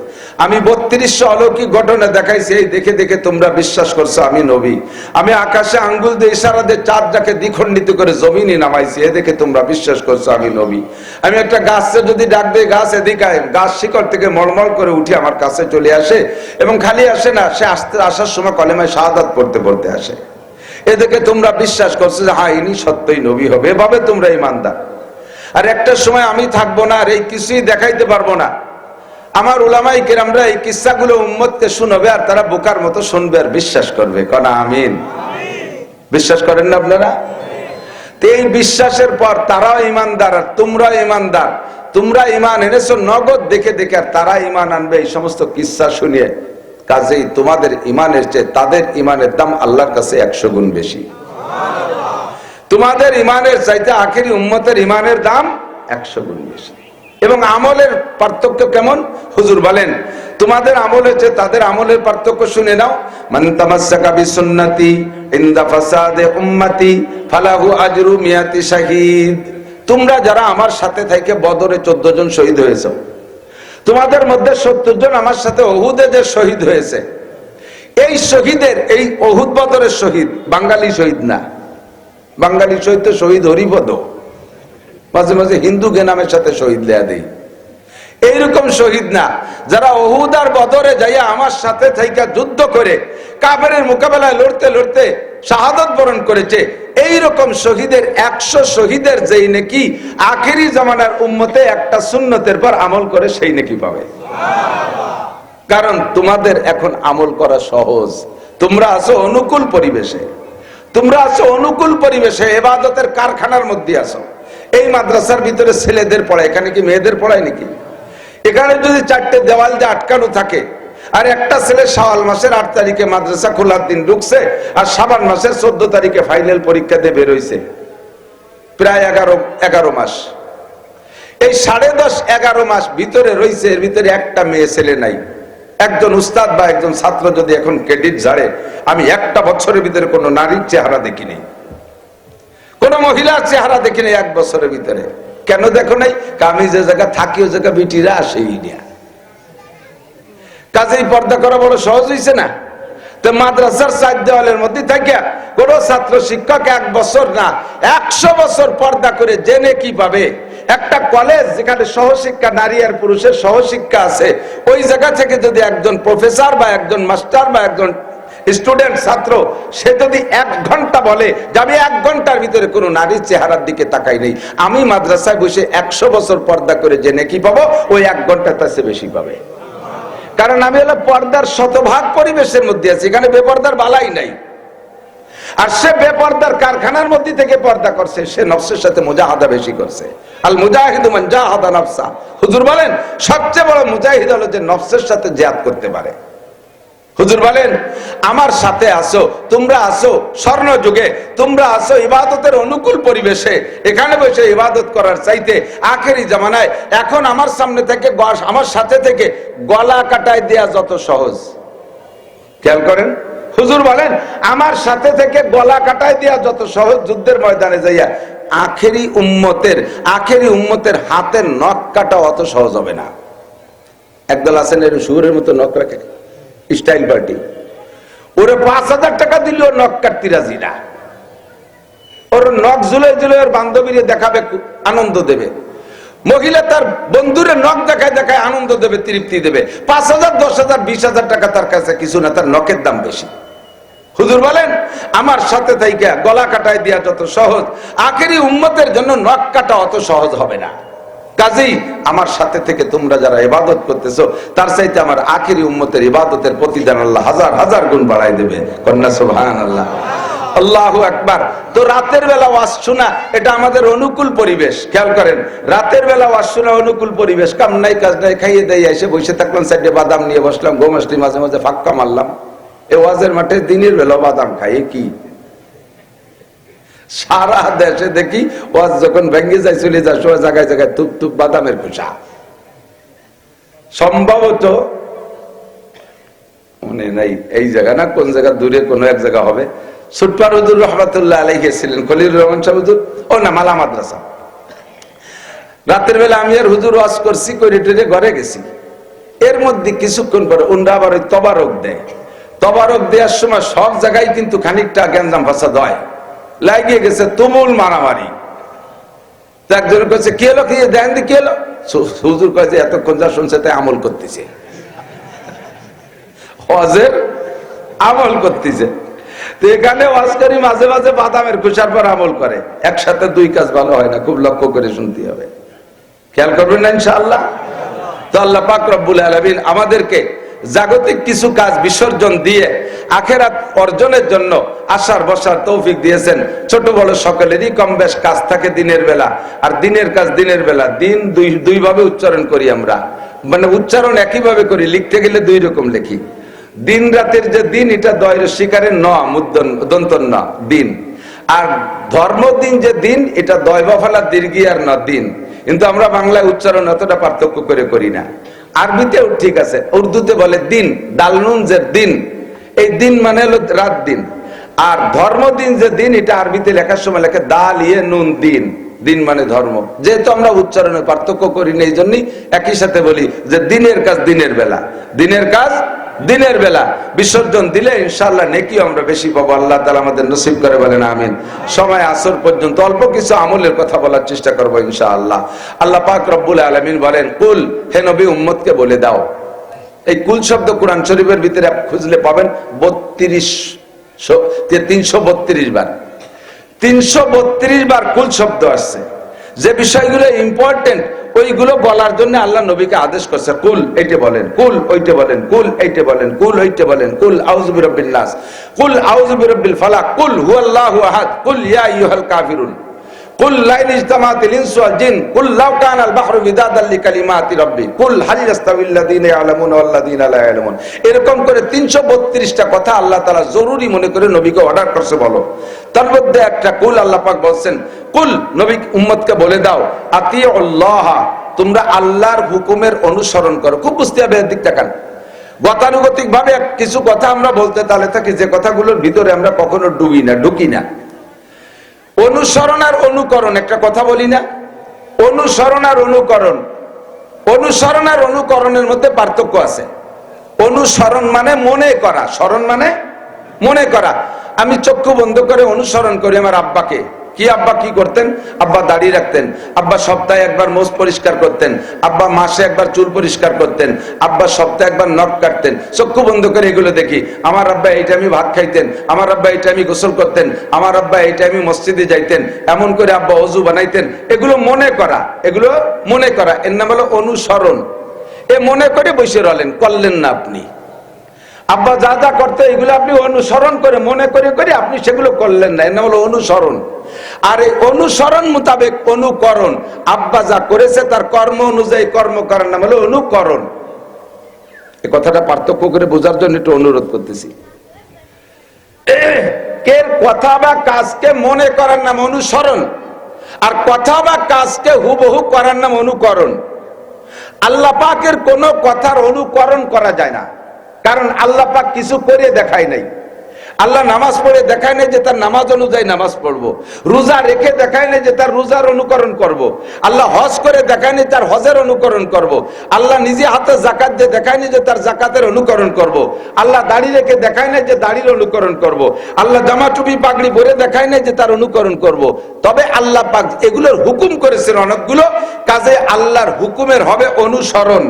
আমি 3200 অলৌকিক ঘটনা দেখাইছি, এই দেখে দেখে তোমরা বিশ্বাস করছো আমি নবী। আমি আকাশে আঙ্গুল দিয়ে ইশারা দিয়ে চাঁদটাকে দ্বিখণ্ডিত করে জমিনে নামাইছি, এ দেখে তোমরা বিশ্বাস করছো আমি নবী। আমি একটা গাছকে যদি ডাক দিই গাছ এদিকে, গাছ শিকড় থেকে মলমল করে উঠে আমার কাছে চলে আসে, এবং খালি আসে না, সে আসার সময় কলেমায়ে শাহাদাত পড়তে পড়তে আসে। এদিকে তোমরা বিশ্বাস করছো যে হ্যাঁ ইনি সত্যই নবী হবে, এভাবে তোমরা ঈমানদার। আর একটা সময় আমি থাকবো না, আর এই কিছুই দেখাইতে পারবো না। আমার উলামায়ে কেরামরা এই কিসসাগুলো উম্মতকে শোনাবে, আর তারা বোকার মতো শুনবে আর বিশ্বাস করবে। কনা আমিন। বিশ্বাস করেন না আপনারা? তো এই বিশ্বাসের পর তারাও ঈমানদার আর তোমরাও ঈমানদার। তোমরা ঈমান এনেছো নগদ দেখে দেখে, আর তারা ঈমান আনবে এই সমস্ত কিসসা শুনিয়ে। কাজেই তোমাদের ঈমানের চেয়ে তাদের ঈমানের দাম আল্লাহর কাছে 100 গুণ বেশি। তোমাদের ঈমানের চাইতে আখেরি উম্মতের ঈমানের দাম 100 গুণ বেশি। এবং আমলের পার্থক্য কেমন? হুজুর বলেন, তোমাদের আমলের চেয়ে তাদের আমলের পার্থক্য শুনে নাও। মান তামাসসাকা বিসুন্নতি ইনদা ফাসাদে উম্মতি ফালাহু আজরু মিয়াতি শাহীদ। তোমরা যারা আমার সাথে থেকে বদরে 14 জন শহীদ হয়েছে, তোমাদের মধ্যে 70 জন আমার সাথে উহুদে যে শহীদ হয়েছে, এই শহীদের, এই উহুদ বদরের শহীদ বাঙালি শহীদ না। বাঙালি শহীদ তো শহীদ হরিপদ, মাঝে মাঝে হিন্দু নামের সাথে শহীদ দেয়া দেই, এইরকম শহীদ না। যারা উহুদ আর বদরে যাইয়া আমার সাথে থেকে যুদ্ধ করে কাফেরের মোকাবেলায় লড়তে লড়তে শাহাদাত বরণ করেছে, এইরকম শহীদের 100 শহীদের যেই নেকি আখেরি জামানার উম্মতে একটা সুন্নতের পর আমল করে সেই নেকি পাবে। কারণ তোমাদের এখন আমল করা সহজ, তোমরা আছো অনুকূল পরিবেশে, তোমরা আছো অনুকূল পরিবেশে, ইবাদতের কারখানার মধ্যে আছো। এই মাদ্রাসার ভিতরে ছেলেদের পড়ায়, এখানে কি মেয়েদের পড়ায় নাকি? এখানে যদি 4টে দেওয়াল যে আটকানো থাকে, আর একটা ছেলে শাওয়াল মাসের 8 তারিখে মাদ্রাসা খোলার দিন ঢুকছে, আর শাবান মাসের 14 তারিখে ফাইনাল পরীক্ষা দিয়ে বের হইছে, প্রায় 11 মাস। এই 10.5-11 মাস ভিতরে রইছে, এর ভিতরে একটা মেয়ে ছেলে নাই। একজন উস্তাদ বা একজন ছাত্র যদি এখন ক্রেডিট ঝাড়ে, আমি একটা বছরের ভিতরে কোনো নারীর চেহারা দেখিনি, কোন মহিলার চেহারা দেখিনি 1 বছরের ভিতরে। কেন দেখো নাই? আমি যে জায়গা থাকি ওই জায়গা বিটিরা আসেই না। কাজেই পর্দা করা বড় সহজ হয়েছে না। তো মাদ্রাসার 4 দেওয়ালের মধ্যে থাকিয়া কোন ছাত্র শিক্ষক 1 বছর না 100 বছর পর্দা করে জেনে কি পাবে? একটা কলেজ যেখানে সহশিক্ষা নারী আর পুরুষের সহশিক্ষা আছে, ওই জায়গা থেকে যদি একজন প্রফেসর বা একজন মাস্টার বা একজন স্টুডেন্ট ছাত্র সে যদি 1 ঘন্টা বলে যে আমি 1 ঘন্টার ভিতরে কোনো নারীর চেহারার দিকে তাকাই নেই, আমি মাদ্রাসায় বসে 100 বছর পর্দা করে জেনে কি পাবো? ওই 1 ঘন্টা তার চেয়ে বেশি পাবে। কারণ আমি হলো পর্দার শতভাগ পরিবেশের মধ্যে আছি, এখানে বেপর্দার বালাই নাই। আর সে বেপর্দার কারখানার মধ্যে থেকে পর্দা করছে, সে নফসের সাথে মুজাহাদা বেশি করছে। আল মুজাহিদু মান জাহাদা নফসা। হুজুর বলেন সবচেয়ে বড় মুজাহিদ হলো যে নফসের সাথে জিহাদ করতে পারে। হুজুর বলেন আমার সাথে আসো, তোমরা আসো স্বর্ণ যুগে, তোমরা আসো ইবাদতের অনুকূল পরিবেশে, এখানে বসে ইবাদত করার চাইতে আখেরি জামানায় এখন আমার সামনে থেকে আমার সাথে থেকে গলা কাটায় দেয়া যত সহজ। খেয়াল করেন, হুজুর বলেন আমার সাথে থেকে গলা কাটায় দেয়া যত সহজ, যুদ্ধের ময়দানে যাইয়া আখেরি উম্মতের হাতের নখ কাটা অত সহজ হবে না। একদল আছেন এর শুয়োরের মতো নখ রাখে, স্টাইল পার্টি, ওরে ৫,০০০ টাকা দিলেও নখ কাটতে রাজি না। ওর নখ ঝুলে ঝুলে ওর বান্ধবীরে দেখাবে, আনন্দ দেবে। মহিলা তার বন্ধুরে নখ দেখায় দেখায় আনন্দ দেবে, তৃপ্তি দেবে। ৫,০০০, ১০,০০০, ২০,০০০ টাকা তার কাছে কিছু না, তার নখের দাম বেশি। হুজুর বলেন আমার সাথে থাইকা গলা কাটায় দেয়া যত সহজ, আখেরি উম্মতের জন্য নখ কাটা অত সহজ হবে না। কাজেই আমার সাথে থেকে তোমরা যারা ইবাদত করতেছো, তার চাইতে আমার আখেরি উম্মতের ইবাদতের প্রতিদান আল্লাহ হাজার হাজার গুণ বাড়াই দেবে। কন্যা সুবহানাল্লাহ, আল্লাহু আকবার। তো রাতের বেলা ওয়াজ শোনা এটা আমাদের অনুকূল পরিবেশ। খেয়াল করেন, রাতের বেলা ওয়াজ শোনা অনুকূল পরিবেশ। কাম নাই কাজ নাই, খাইয়ে দেয় এসে বসে থাকলাম, সাইডে বাদাম নিয়ে বসলাম, ঘুম আসলি, মাঝে মাঝে ফাক্কা মারলাম। এ ওয়াজের মাঠে দিনের বেলা বাদাম খাইয়ে কি সারা দেশে দেখি ওয়াজ যখন ভেঙে যায়, চলে যায়, সব জায়গায় জায়গায় তুপ তুপ বাদামের খোসা। সম্ভবত মনে নাই এই জায়গা না, কোন জায়গা দূরে কোন এক জায়গা হবে। সুটপার হুজুর রহমাতুল্লাহ আলাইহি গেছিলেন, খলিলুর রহমান সাহেব হুজুর, ও না মালা মাদ্রাসা। রাতের বেলা আমি আর হুজুর ওয়াজ করছি, করে টেরে ঘরে গেছি। এর মধ্যে কিছুক্ষণ পরে ওনরা আবার ওই তবারক দেয়। তবারক দেওয়ার সময় সব জায়গায় কিন্তু খানিকটা গ্যাঞ্জাম ফাসাদ হয়, লাগিয়ে গেছে তুমুল মারামারি। একজন কয়েছে কি হলো, কি দেন কি হলো? হুজুর কয়েছে এতক্ষণ যা শুনছে তাই আমল করতেছে, ওয়াজের আমল করতেছে। তো এখানে ওয়াজ করি, মাঝে মাঝে বাদামের খোসার পর আমল করে। একসাথে দুই কাজ ভালো হয় না, খুব লক্ষ্য করে শুনতে হবে। খেয়াল করবেন না ইনশাআল্লাহ? তো আল্লাহ পাক রব্বুল আলামিন আমাদেরকে জাগতিক কিছু কাজ বিসর্জন দিয়ে আখেরাত অর্জনের জন্য আসার বসার তৌফিক দিয়েছেন। ছোট বড় সকলেরই কম বেশ কাজ থাকে দিনের বেলা, আর দিনের কাজ দিনের বেলা। দিন দুই ভাবে উচ্চারণ করি আমরা, মানে উচ্চারণ একইভাবে করি, লিখতে গেলে দুই রকম লিখি। দিন রাতের যে দিন, এটা দয়ের শিকারের ন দন্তন ন দিন, আর ধর্মদিন যে দিন, এটা দয় বফালা দীর্ঘিয়ার ন দিন। কিন্তু আমরা বাংলায় উচ্চারণ অতটা পার্থক্য করে করি না। আরবিতেও ঠিক আছে, উর্দুতে বলে দিন, দালনুন যে দিন, এই দিন মানে হলো রাত দিন। আর ধর্মদিন যে দিন, এটা আরবিতে লেখার সময় লেখে দাল ইয়ে নুন দিন, দিন মানে ধর্ম। যেহেতু আমরা উচ্চারণে পার্থক্য করি না, এই জন্যই একই সাথে বলি যে দিনের কাজ দিনের বেলা, দিনের কাজ দিনের বেলা বিসর্জন দিলে ইনশাআল্লাহ নেকি আমরা বেশি পাবো। আল্লাহ তাআলা আমাদের নসিব করে, বলেন আমিন। সময় আসর পর্যন্ত অল্প কিছু আমলের কথা বলার চেষ্টা করবো ইনশাআল্লাহ। আল্লাহ পাক রব্বুল আলামিন বলেন, কুল, হে নবী উম্মতকে বলে দাও। এই কুল শব্দ কোরআন শরীফের ভিতরে খুঁজলে পাবেন 332 বার। 332 বার কুল শব্দ আসছে। যে বিষয়গুলো ইম্পর্টেন্ট ওইগুলো বলার জন্য আল্লাহ নবীকে আদেশ করছে, কুল এইটা বলেন, কুল ওইটা বলেন, কুল এইটা বলেন, কুল ওইটা বলেন, কুল আউযু বিরাব্বিন নাস, কুল আউযু বিরাব্বিল ফালাক, কুল হুয়াল্লাহু আহাদ, কুল ইয়া আইয়ুহাল কাফিরুন, কুল লা ইজতামাআতিল ইনসু ওয়াল জিন, কুল লাউ কানাল বাহরু মিদাদাল লিকালিমাতি রাব্বি, কুল হাল ইয়াস্তাবিল লাযিনা ইয়ালামুনা ওয়াল লাযিনা লা ইয়ালামুন। এরকম করে 332টা কথা আল্লাহ তাআলা জরুরি মনে করে নবীকে অর্ডার করছে, বলো। তার মধ্যে একটা কুল আল্লাহ পাক বলছেন, কুল নবী উম্মতকে বলে দাও, আতিউল্লাহ, তোমরা আল্লাহর হুকুমের অনুসরণ করো। খুব বুঝতে হবে এর দিকটা। কান গতানুগতিক ভাবে কিছু কথা আমরা বলতে তাহলে থাকি, যে কথাগুলোর ভিতরে আমরা কখনো ঢুকি না। অনুসরণ আর অনুকরণ একটা কথা বলি না, অনুসরণ আর অনুকরণ, অনুসরণ আর অনুকরণের মধ্যে পার্থক্য আছে। অনুসরণ মানে মনে করা, স্মরণ মানে মনে করা। আমি চক্ষু বন্ধ করে অনুসরণ করি আমার আব্বাকে। কি আব্বা কি করতেন? আব্বা দাড়ি রাখতেন, আব্বা সপ্তাহে একবার মোজ পরিষ্কার করতেন, আব্বা মাসে একবার চুল পরিষ্কার করতেন, আব্বা সপ্তাহে একবার নখ কাটতেন। চক্ষু বন্ধ করে এগুলো দেখি। আমার আব্বা এই টাইমে ভাত খাইতেন, আমার আব্বা এই টাইমে গোসল করতেন, আমার আব্বা এই টাইমে মসজিদে যাইতেন, এমন করে আব্বা ওযু বানাইতেন। এগুলো মনে করা, এগুলো মনে করা, এর নাম হলো অনুসরণ। এ মনে করে বসে রলেন, করলেন না আপনি। আব্বা যা যা করতে এগুলো আপনি অনুসরণ করে মনে করে করে আপনি সেগুলো করলেন না, এর নাম হলো অনুসরণ। আর এই অনুসরণ মোতাবেক অনুকরণ, আব্বা যা করেছে তার কর্ম অনুযায়ী কর্ম করার নাম হলো অনুকরণ। এই কথাটা পার্থক্য করে বোঝার জন্য একটু অনুরোধ করতেছি। কের কথা বা কাজকে মনে করার নাম অনুসরণ, আর কথা বা কাজকে হুবহু করার নাম অনুকরণ। আল্লাহ পাকের কোন কথার অনুকরণ করা যায় না, কারণ আল্লাহ পাক কিছু করে দেখায় নাই। আল্লাহ নামাজ পড়ে দেখায় নাই যে তার নামাজ অনুযায়ী নামাজ পড়বো, রোজা রেখে দেখায় নাই যে তার রোজার অনুকরণ করব। আল্লাহ হজ করে দেখায় নাই তার হজের অনুকরণ করব। আল্লাহ নিজে হাতে যাকাত দিয়ে দেখায় নাই যে তার যাকাতের অনুকরণ করব। আল্লাহ দাড়ি রেখে দেখায় নাই যে দাড়ির অনুকরণ করব। আল্লাহ জামা টুপি পাগড়ি পরে দেখায় নাই যে তার অনুকরণ করব। তবে আল্লাহ পাক এগুলোর হুকুম করেছেন অনেকগুলো, কাজে আল্লাহর হুকুমের হবে অনুসরণ।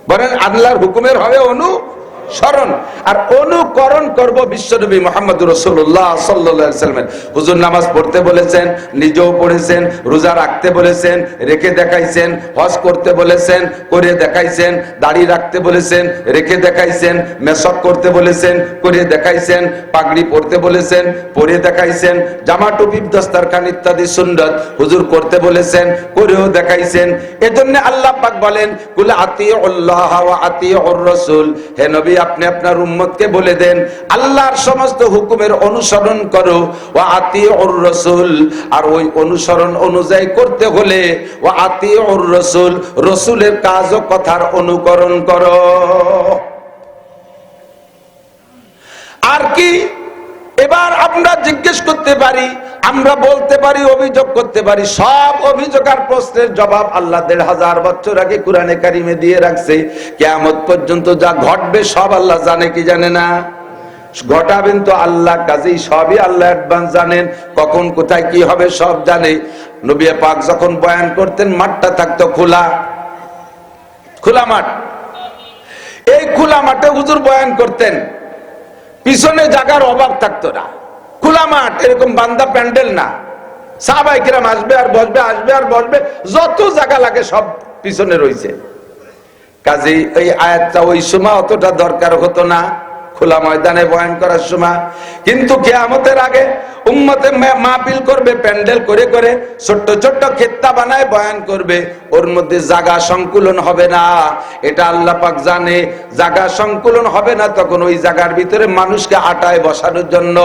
বলেন আল্লাহর হুকুমের হবে অনুসরণ, আর অনুকরণ করব বিশ্বনবী মুহাম্মদ রাসূলুল্লাহ সাল্লাল্লাহু আলাইহি ওয়াসাল্লামের। হুজুর নামাজ পড়তে বলেছেন, নিজেও পড়েছেন, রোজা রাখতে বলেছেন, রেখে দেখাইছেন, হজ করতে বলেছেন, করে দেখাইছেন, দাড়ি রাখতে বলেছেন, রেখে দেখাইছেন, মেসক করতে বলেছেন, করে দেখাইছেন, পাগড়ি পরতে বলেছেন, পরে দেখাইছেন, জামা টুপি দস্তারখান ইত্যাদি সুন্নাত হুজুর করতে বলেছেন, করেও দেখাইছেন। এজন্য আল্লাহ পাক বলেন কুল আতিউল্লাহ ওয়া আতিউর রাসূল, হে নবী আপনি আপনার উম্মতকে বলে দেন আল্লাহর সমস্ত হুকুমের অনুসরণ করো, ওয়া আতিউর রাসূল, আর ওই অনুসরণ অনুযায়ী করতে হলে ওয়া আতিউর রাসূল, রাসূলের কাজ ও কথার অনুকরণ করো। আর কি এবার আমরা জিজ্ঞেস করতে পারি, আমরা বলতে পারি, অভিযোগ করতে পারি, সব অভিযোগ আর প্রশ্নের জবাব আল্লাহ ১৫০০ বছর আগে কোরআনে কারিমে দিয়ে রাখছে। কিয়ামত পর্যন্ত যা ঘটবে সব আল্লাহ জানে কি জানে না? ঘটাবেন তো আল্লাহ, কাজেই সবই আল্লাহ অ্যাডভান্স জানেন, কখন কোথায় কি হবে সব জানে। নবী পাক যখন বয়ান করতেন মাঠটা থাকতো খোলা, খোলা মাঠ। এই খোলা মাঠে হুজুর বয়ান করতেন, পিছনে জায়গার অভাব থাকতো না, খোলা মাঠ, এরকম বান্দা প্যান্ডেল না। সাহাবায়ে কেরাম আসবে আর বসবে, আসবে আর বসবে, যত জায়গা লাগে সব পিছনে রয়েছে। কাজেই এই আয়াতটা ওই সময় অতটা দরকার হতো না খোলা ময়দানে বয়ান করার সময়। কিন্তু কিয়ামতের আগে উম্মতে মাহফিল করবে, প্যান্ডেল করে করে ছোট্ট ছোট্ট খেত্তা বানায় বয়ান করবে, ওর মধ্যে জায়গা সংকুলন হবে না, এটা আল্লাহ পাক জানে। জায়গা সংকুলন হবে না, তখন ওই জায়গার ভিতরে মানুষকে আটায় বসানোর জন্য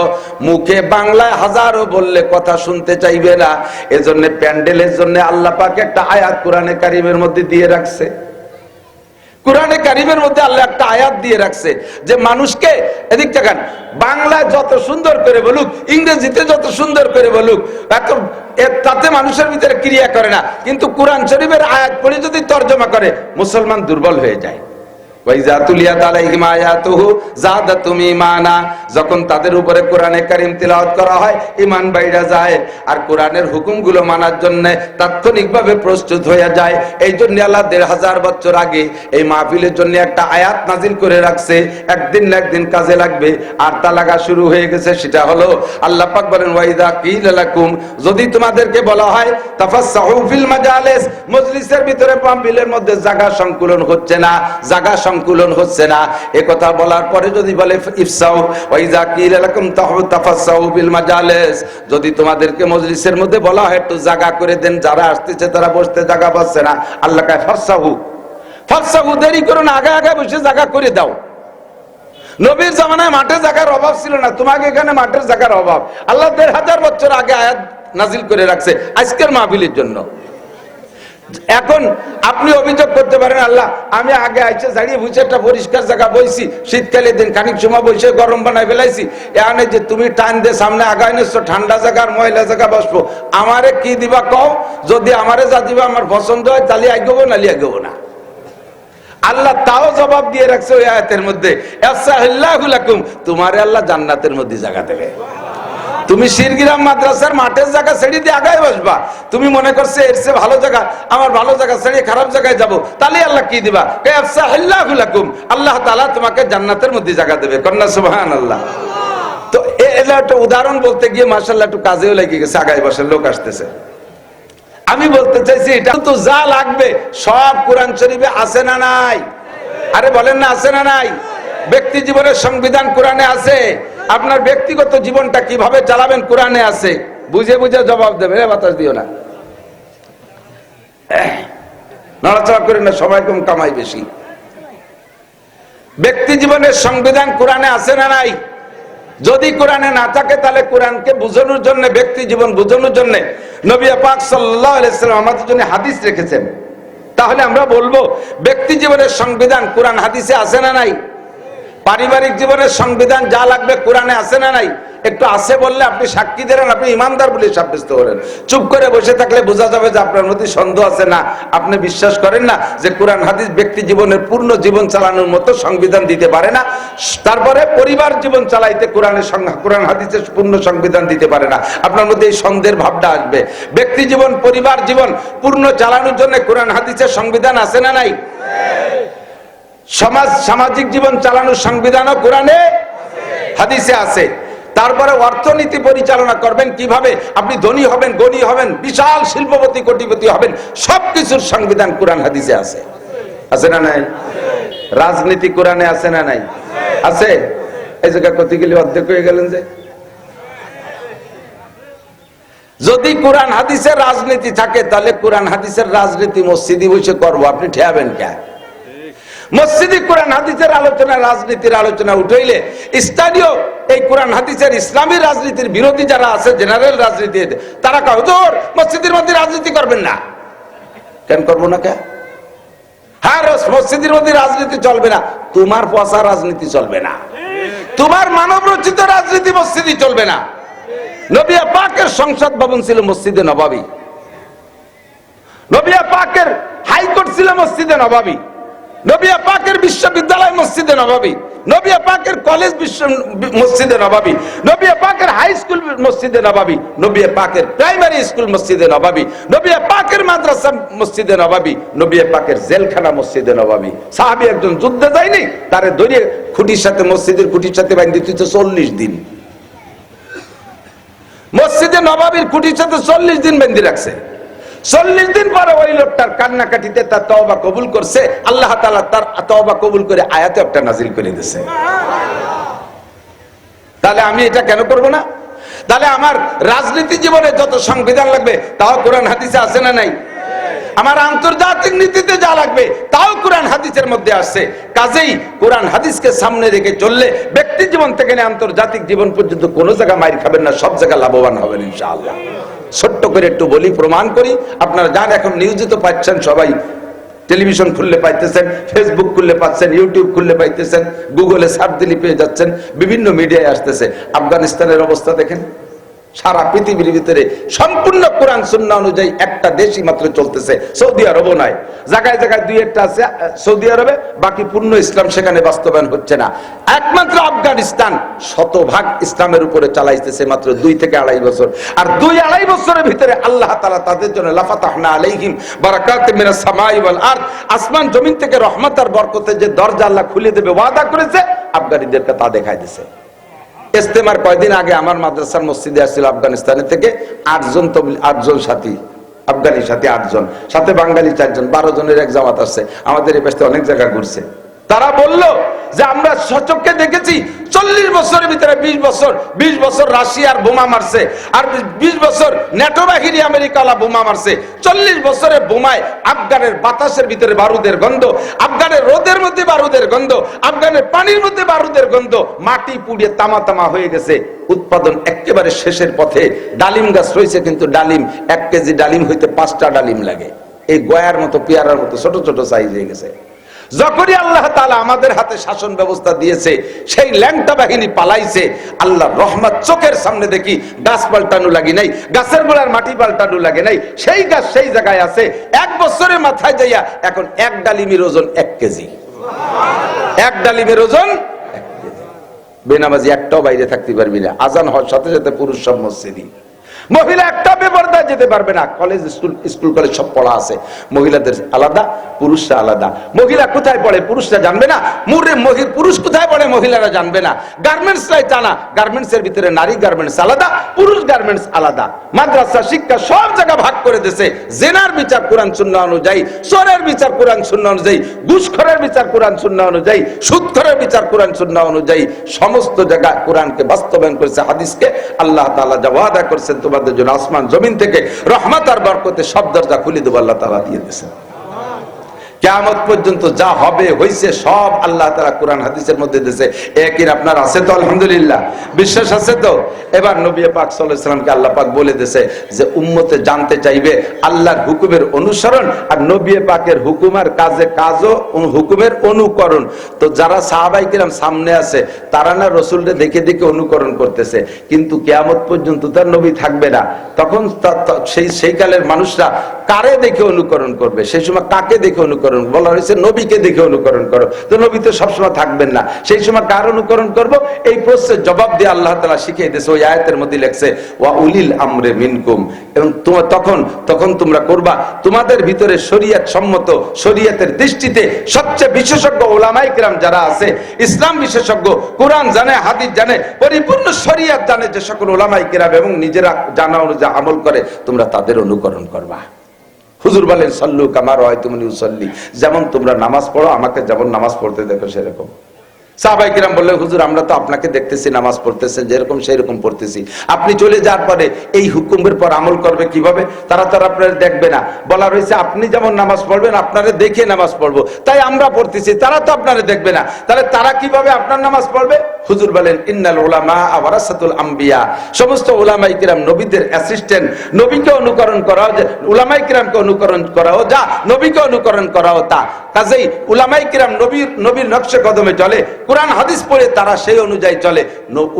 মুখে বাংলায় হাজারো বললে কথা শুনতে চাইবে না। এজন্য প্যান্ডেলের জন্য আল্লাহ পাক একটা আয়াত কোরআনে কারিমের মধ্যে দিয়ে রাখছে। কোরআনে কারিমের মধ্যে আল্লাহ একটা আয়াত দিয়ে রাখছে যে মানুষকে এদিক তাকান, বাংলায় যত সুন্দর করে বলুক, ইংরেজিতে যত সুন্দর করে বলুক, তাতে মানুষের ভিতরে ক্রিয়া করে না। কিন্তু কোরআন শরীফের আয়াত পড়ে যদি তর্জমা করে, মুসলমান দুর্বল হয়ে যায়। যখন তাদের উপরে কোরআনে কারীম তিলাওয়াত করা হয়, ঈমান বাইরা যায়, আর কোরআনের হুকুমগুলো মানার জন্য তাৎক্ষণিকভাবে প্রস্তুত হয়ে যায়। এই জন্য আল্লাহ ১৫০০ বছর আগে এই মাহফিলের জন্য একটা আয়াত নাজিল করে রাখছে, একদিন না একদিন কাজে লাগবে। আর তা লাগা শুরু হয়ে গেছে, সেটা হলো আল্লাহ পাক বলেন ওয়াইদা কিলা লাকুম, যদি তোমাদেরকে বলা হয় তাফাসসাহু ফিল মাজালিস, মজলিসের ভিতরে মাহফিলের মধ্যে জায়গা সংকুলন হচ্ছে না, জায়গা সংকুলন হচ্ছে না, এ কথা বলার পরে যদি বলে ইফসাউ ওয়াইজা কিলা লাকুম তাফাসসাহু ফিল মাজালিস, যদি তোমাদেরকে মজলিসের মধ্যে বলা হয় একটু জায়গা করে দেন, যারা আসতেছে তারা বসতে জায়গা পাচ্ছে না, আল্লাহ কয় ফাসসাহু, ফাসসাহু, দেরি করো না, আগে আগে বসে জায়গা করে দাও। নবীর জামানায় মাঠের জায়গার অভাব ছিল না, তোমাকে এখানে মাঠের জায়গার অভাব। আল্লাহ ১৫০০ বছর আগে আয়াত নাজিল করে রাখছে আজকের মাহফিলের জন্য। এখন আপনি অভিযোগ করতে পারেন, আল্লাহ আমি আগে আইসে দাঁড়িয়ে বুঝে একটা পরিষ্কার জায়গা বইছি, শীতকালে দিন খানিক সময় বসে গরম বানায় ফেলাইছি, এখানে যে তুমি টান দিয়ে সামনে আগায় নিচ্ছ, ঠান্ডা জায়গার ময়লা জায়গা বসবো, আমারে কি দিবা কও, যদি আমারে যা দিবা আমার পছন্দ হয় তাহলে আইগবো, নালি আইগবো না। আল্লাহ তাও জবাব দিয়ে রাখছে ওই আয়াতের মধ্যে, তোমারে আল্লাহ জান্নাতের মধ্যে জায়গা দেবে। তুমি শিরগিরাম মাদ্রাসার মাঠের জায়গা ছেড়ে দিয়ে আগায় বসবা, তুমি মনে করছে এর চেয়ে ভালো জায়গা, আমার ভালো জায়গা ছেড়ে খারাপ জায়গায় যাবো, তাহলে আল্লাহ কি দিবা, আল্লাহ তাআলা তোমাকে জান্নাতের মধ্যে জায়গা দেবে। কন্যা সুবহানাল্লাহ। তো এটা একটা উদাহরণ বলতে গিয়ে মাশাআল্লাহ একটু কাজেও লেগে গেছে, আগায় বসার লোক আসতেছে। আমি বলতে চাইছি এটা তো যা লাগবে সব কোরআন শরীফে আছে না নাই? আরে বলেন না আছে না নাই? ব্যক্তি জীবনের সংবিধান কোরআনে আছে, আপনার ব্যক্তিগত জীবনটা কিভাবে চালাবেন কোরআনে আছে। বুঝে বুঝে জবাব দেবে, বাতাস দিও না, নড়াচড়া করেন না, সময় কম কামাই বেশি। ব্যক্তি জীবনের সংবিধান কোরআনে আছে না নাই? যদি কোরআনে না থাকে তাহলে কোরআনকে বোঝানোর জন্য, ব্যক্তি জীবন বোঝানোর জন্য নবী পাক সাল্লাল্লাহু আলাইহি ওয়াসাল্লাম আমাদের জন্য হাদিস রেখেছেন। তাহলে আমরা বলবো ব্যক্তি জীবনের সংবিধান কোরআন হাদিসে আছে না নাই? পারিবারিক জীবনের সংবিধান যা লাগবে কোরআনে আছে না নাই? একটু আছে বললে আপনি সাক্ষী দেন, আপনি ইমানদার বলে সাব্যস্ত করেন। চুপ করে বসে থাকলে বোঝা যাবে যে আপনার মধ্যে সন্দেহ আছে, না আপনি বিশ্বাস করেন না যে কোরআন হাদিস ব্যক্তি জীবনের পূর্ণ জীবন চালানোর মতো সংবিধান দিতে পারে না। তারপরে পরিবার জীবন চালাইতে কোরআন হাদিসের পূর্ণ সংবিধান দিতে পারে না। আপনার মধ্যে এই সন্দেহের ভাবটা আসবে। ব্যক্তি জীবন, পরিবার জীবন পূর্ণ চালানোর জন্য কোরআন হাদিসের সংবিধান আছে না নাই? সামাজিক জীবন চালানোর সংবিধানও কোরআনে হাদিসে আছে। তারপরে অর্থনীতি পরিচালনা করবেন কিভাবে, আপনি ধনী হবেন, গণী হবেন, বিশাল শিল্পপতি, কোটিপতি হবেন, সবকিছুর সংবিধান কোরআন হাদিসে আছে। আছে না নাই? রাজনীতি কোরআনে আছে না নাই? আছে। এই জায়গা কত গেলে অর্ধেক হয়ে গেলেন যে। যদি কোরআন হাদিসের রাজনীতি থাকে তাহলে কোরআন হাদিসের রাজনীতি মসজিদে বসে করবো, আপনি ঠেয়াবেন কে? মসজিদে কোরআন হাদিসের আলোচনা, রাজনীতির আলোচনা উঠাইলে স্থানীয় এই কোরআন হাদিসের ইসলামী রাজনীতির বিরোধী যারা আছে, জেনারেল রাজনীতি, তারা কয় হুজুর মসজিদের মধ্যে রাজনীতি করবেন না। কেন করবো না? কে? হ্যাঁ, মসজিদের মধ্যে রাজনীতি চলবে না। তোমার পচা রাজনীতি চলবে না, তোমার মানব রচিত রাজনীতি মসজিদে চলবে না। নবী পাকের সংসদ ভবন ছিল মসজিদে নববী, নবী পাকের হাইকোর্ট ছিল মসজিদে নববী, নবী পাকের বিশ্ববিদ্যালয় মসজিদে নববী, নবী পাকের কলেজ মসজিদে নববী, নবী পাকের হাই স্কুল মসজিদে নববী, নবী পাকের প্রাইমারি স্কুল মসজিদে নববী, নবী পাকের মাদ্রাসা মসজিদে নববী, নবী পাকের জেলখানা মসজিদে নববী। সাহাবী একজন যুদ্ধে যায়নি, তারে ধরে খুঁটির সাথে, মসজিদের খুঁটির সাথে বাঁধি দিতে 40 দিন। মসজিদে নববীর খুঁটির সাথে 40 দিন বেঁধে রাখছে। 40 দিন পরে ওই লোকটার কান্নাকাটিতে তার তওবা কবুল করছে, আল্লাহ তাআলা তার তওবা কবুল করে আয়াতে একটা নাজিল করে দিয়েছে। তাহলে আমি এটা কেন করব না? তাহলে আমার রাজনীতি জীবনে যত সংবিধান লাগবে তাও কোরআন হাদিসে আছে না নাই? আমার আন্তর্জাতিক নীতিতে যা লাগবে তাও কোরআন হাদিসের মধ্যে আসছে। কাজেই কোরআন হাদিসকে সামনে রেখে চললে ব্যক্তি জীবন থেকে নিয়ে আন্তর্জাতিক জীবন পর্যন্ত কোনো জায়গা মাইর খাবেন না, সব জায়গা লাভবান হবেন ইনশাআল্লাহ। ছোট্ট করে একটু বলি, প্রমাণ করি। আপনারা যান, এখন নিউজে তো পাচ্ছেন সবাই, টেলিভিশন খুললে পাইতেছেন, ফেসবুক খুললে পাচ্ছেন, ইউটিউব খুললে পাইতেছেন, গুগলে সার্চ দিলে পেয়ে যাচ্ছেন, বিভিন্ন মিডিয়ায় আসতেছে। আফগানিস্তানের অবস্থা দেখেন, সারা পৃথিবীর ভিতরে সম্পূর্ণ কোরআন সুন্নাহ অনুযায়ী একটা দেশই মাত্র চলতেছে, সৌদি আরবও নয়, জায়গায় জায়গায় দুই একটা আছে সৌদি আরবে, বাকি পূর্ণ ইসলাম সেখানে বাস্তবায়ন হচ্ছে না। একমাত্র আফগানিস্তান শতভাগ ইসলামের উপরে চালাইতেছে মাত্র 2 থেকে 2.5 বছর। আর 2-2.5 বছরের ভিতরে আল্লাহ তাআলা তাদের জন্য লাফাতাহনা আলাইহিম বারাকাতুম মিনাস সামাই ওয়াল আরদ, আসমান জমিন থেকে রহমত আর বরকতের যে দরজা আল্লাহ খুলে দেবে ওয়াদা করেছে, আফগানিদেরকে তা দেখাই দিয়েছে। ইস্তেমার কয়দিন আগে আমার মাদ্রাসার মসজিদে আসছিল আফগানিস্তানের থেকে 8 জন সাথী, আফগানি সাথী 8 জন, সাথে বাঙালি 4 জন, 12 জনের এক জামাত আসছে। আমাদের এই পাশে অনেক জায়গা ঘুরছে। তারা বলল যে আমরা সচক্ষে দেখেছি 40 বছরের ভিতরে 20 বছর রাশিয়ার বোমা মারছে, আর 20 বছর ন্যাটো বাহিনী আমেরিকাওয়ালা বোমা মারছে। 40 বছরের বোমায় আফগানের বাতাসের ভিতরে বারুদের গন্ধ, আফগানের রোদের মধ্যে বারুদের গন্ধ, আফগানের পানির মধ্যে বারুদের গন্ধ, মাটি পুড়িয়ে তামা তামা হয়ে গেছে। উৎপাদন একেবারে শেষের পথে। ডালিম গাছ রয়েছে, কিন্তু ডালিম 1 কেজি ডালিম হইতে 5টা ডালিম লাগে। এই গয়ার মতো, পেয়ারার মতো ছোট ছোট সাইজ হয়ে গেছে। যখনই আল্লাহ তাআলা আমাদের হাতে শাসন ব্যবস্থা দিয়েছে, সেই ল্যাংটা বাহিনী পালাইছে। আল্লাহ রহমত চোখের সামনে দেখি, গাছ পাল্টানো লাগে নাই, গাছের গোড়ার মাটি পাল্টানো লাগে নাই, সেই গাছ সেই জায়গায় আছে। 1 বছরের মাথায় যাইয়া এখন 1 ডালিমের ওজন 1 কেজি। 1 ডালিমের ওজন 1 কেজি। বেনামাজি একটাও বাইরে থাকতে পারবি না, আজান হওয়ার সাথে সাথে পুরুষ সব মসজিদে। মহিলা একটা বেপরদা যেতে পারবে না। কলেজ স্কুল কলেজ সব পড়া আছে, মহিলাদের আলাদা, পুরুষরা আলাদা। মহিলা কোথায় পড়ে পুরুষরা জানবে না, পুরুষ কোথায় পড়ে মহিলারা জানবে না। গার্মেন্টস লাই জানা, গার্মেন্টস এর ভিতরে নারী গার্মেন্টস আলাদা, পুরুষ গার্মেন্টস আলাদা। মাদ্রাসা শিক্ষা সব জায়গা ভাগ করে দিয়েছে। জেনার বিচার কোরআন সুন্নাহ অনুযায়ী, চোরের বিচার কোরআন সুন্নাহ অনুযায়ী, ঘুষখোরের বিচার কোরআন সুন্নাহ অনুযায়ী, সুদখোরের বিচার কোরআন সুন্নাহ অনুযায়ী। সমস্ত জায়গায় কোরআনকে বাস্তবায়ন করেছে, হাদিসকে। আল্লাহ তাআলা যা ওয়াদা করেছেন তোমাদের জন্য আসমান জমিন থেকে রহমত আর বরকতে সব দরজা খুলে দেব, আল্লাহ তাআলা দিয়ে দিয়েছেন। কিয়ামত পর্যন্ত যা হবে হইছে সব আল্লাহ তাআলা কোরআন হাদিসের মধ্যে দিয়েছে। একই আপনার আছে তো? আলহামদুলিল্লাহ, বিশ্বাস আছে তো? এবার নবী পাক সাল্লাল্লাহু আলাইহি ওয়াসাল্লামকে আল্লাহ পাক বলে দিয়েছে যে উম্মতে জানতে চাইবে আল্লাহর হুকুমের অনুসরণ আর নবী পাকের হুকুম আর কাজও হুকুমের অনুকরণ। তো যারা সাহাবায়ে কিরাম সামনে আছে তারা না রাসূলকে দেখে দেখে অনুকরণ করতেছে, কিন্তু কিয়ামত পর্যন্ত তার নবী থাকবে না। তখন সেই কালের মানুষরা কারে দেখে অনুকরণ করবে? সেই সময় কাকে দেখে অনুকরণ? বলা হয়েছে নবীকে দেখে অনুকরণ করো। তো নবী তো সবসময় থাকবেন না, সেই সময় কার অনুকরণ করব? এই প্রশ্নের জবাব দিয়ে আল্লাহ তাআলা শিখিয়ে দিয়েছে। ওই আয়াতের মধ্যে লেখছে ওয়া উলিল আমরে মিনকুম, এবং তখন তোমরা করবা তোমাদের ভিতরে শরীয়ত সম্মত, শরীয়তের দৃষ্টিতে সবচেয়ে বিশেষজ্ঞ উলামায়ে কিরাম যারা আছে, ইসলাম বিশেষজ্ঞ, কোরআন জানে, হাদিস জানে, পরিপূর্ণ শরীয়ত জানে যে সকল উলামায়ে কিরাম, এবং নিজেরা জানা অনুযায়ী আমল করে, তোমরা তাদের অনুকরণ করবা। হুজুর বলেন সাল্লু কামা রাআইতুমুনি উসাল্লি, যেমন তোমরা নামাজ পড়ো আমাকে যেমন নামাজ পড়তে দেখো সেরকম। সাহাবায়ে কিরাম বললেন হুজুর আমরা তো আপনাকে দেখতেছি নামাজ পড়তেছেন যেরকম সেরকম পড়তেছি, আপনি চলে যাওয়ার পরে এই হুকুমের পর আমল করবে কিভাবে? তারা তো আপনারা দেখবে না। বলা রয়েছে আপনি যেমন নামাজ পড়বেন আপনারা দেখে নামাজ পড়বো, তাই আমরা পড়তেছি, তারা তো আপনারা দেখবে না, তাহলে তারা কিভাবে আপনার নামাজ পড়বে? হুজুর বলেন ইন্নাল উলামা ওয়ারাসাতুল আম্বিয়া, সমস্ত উলামায়ে কিরাম নবীদের অ্যাসিস্ট্যান্ট, নবীকে অনুকরণ করাও যে উলামায়ে কিরামকে অনুকরণ করাও যা, নবীকে অনুকরণ করাও তা। কাজেই উলামায়ে কিরাম নবীর নকশে কদমে চলে, কোরআন হাদিস পড়ে তারা সেই অনুযায়ী চলে।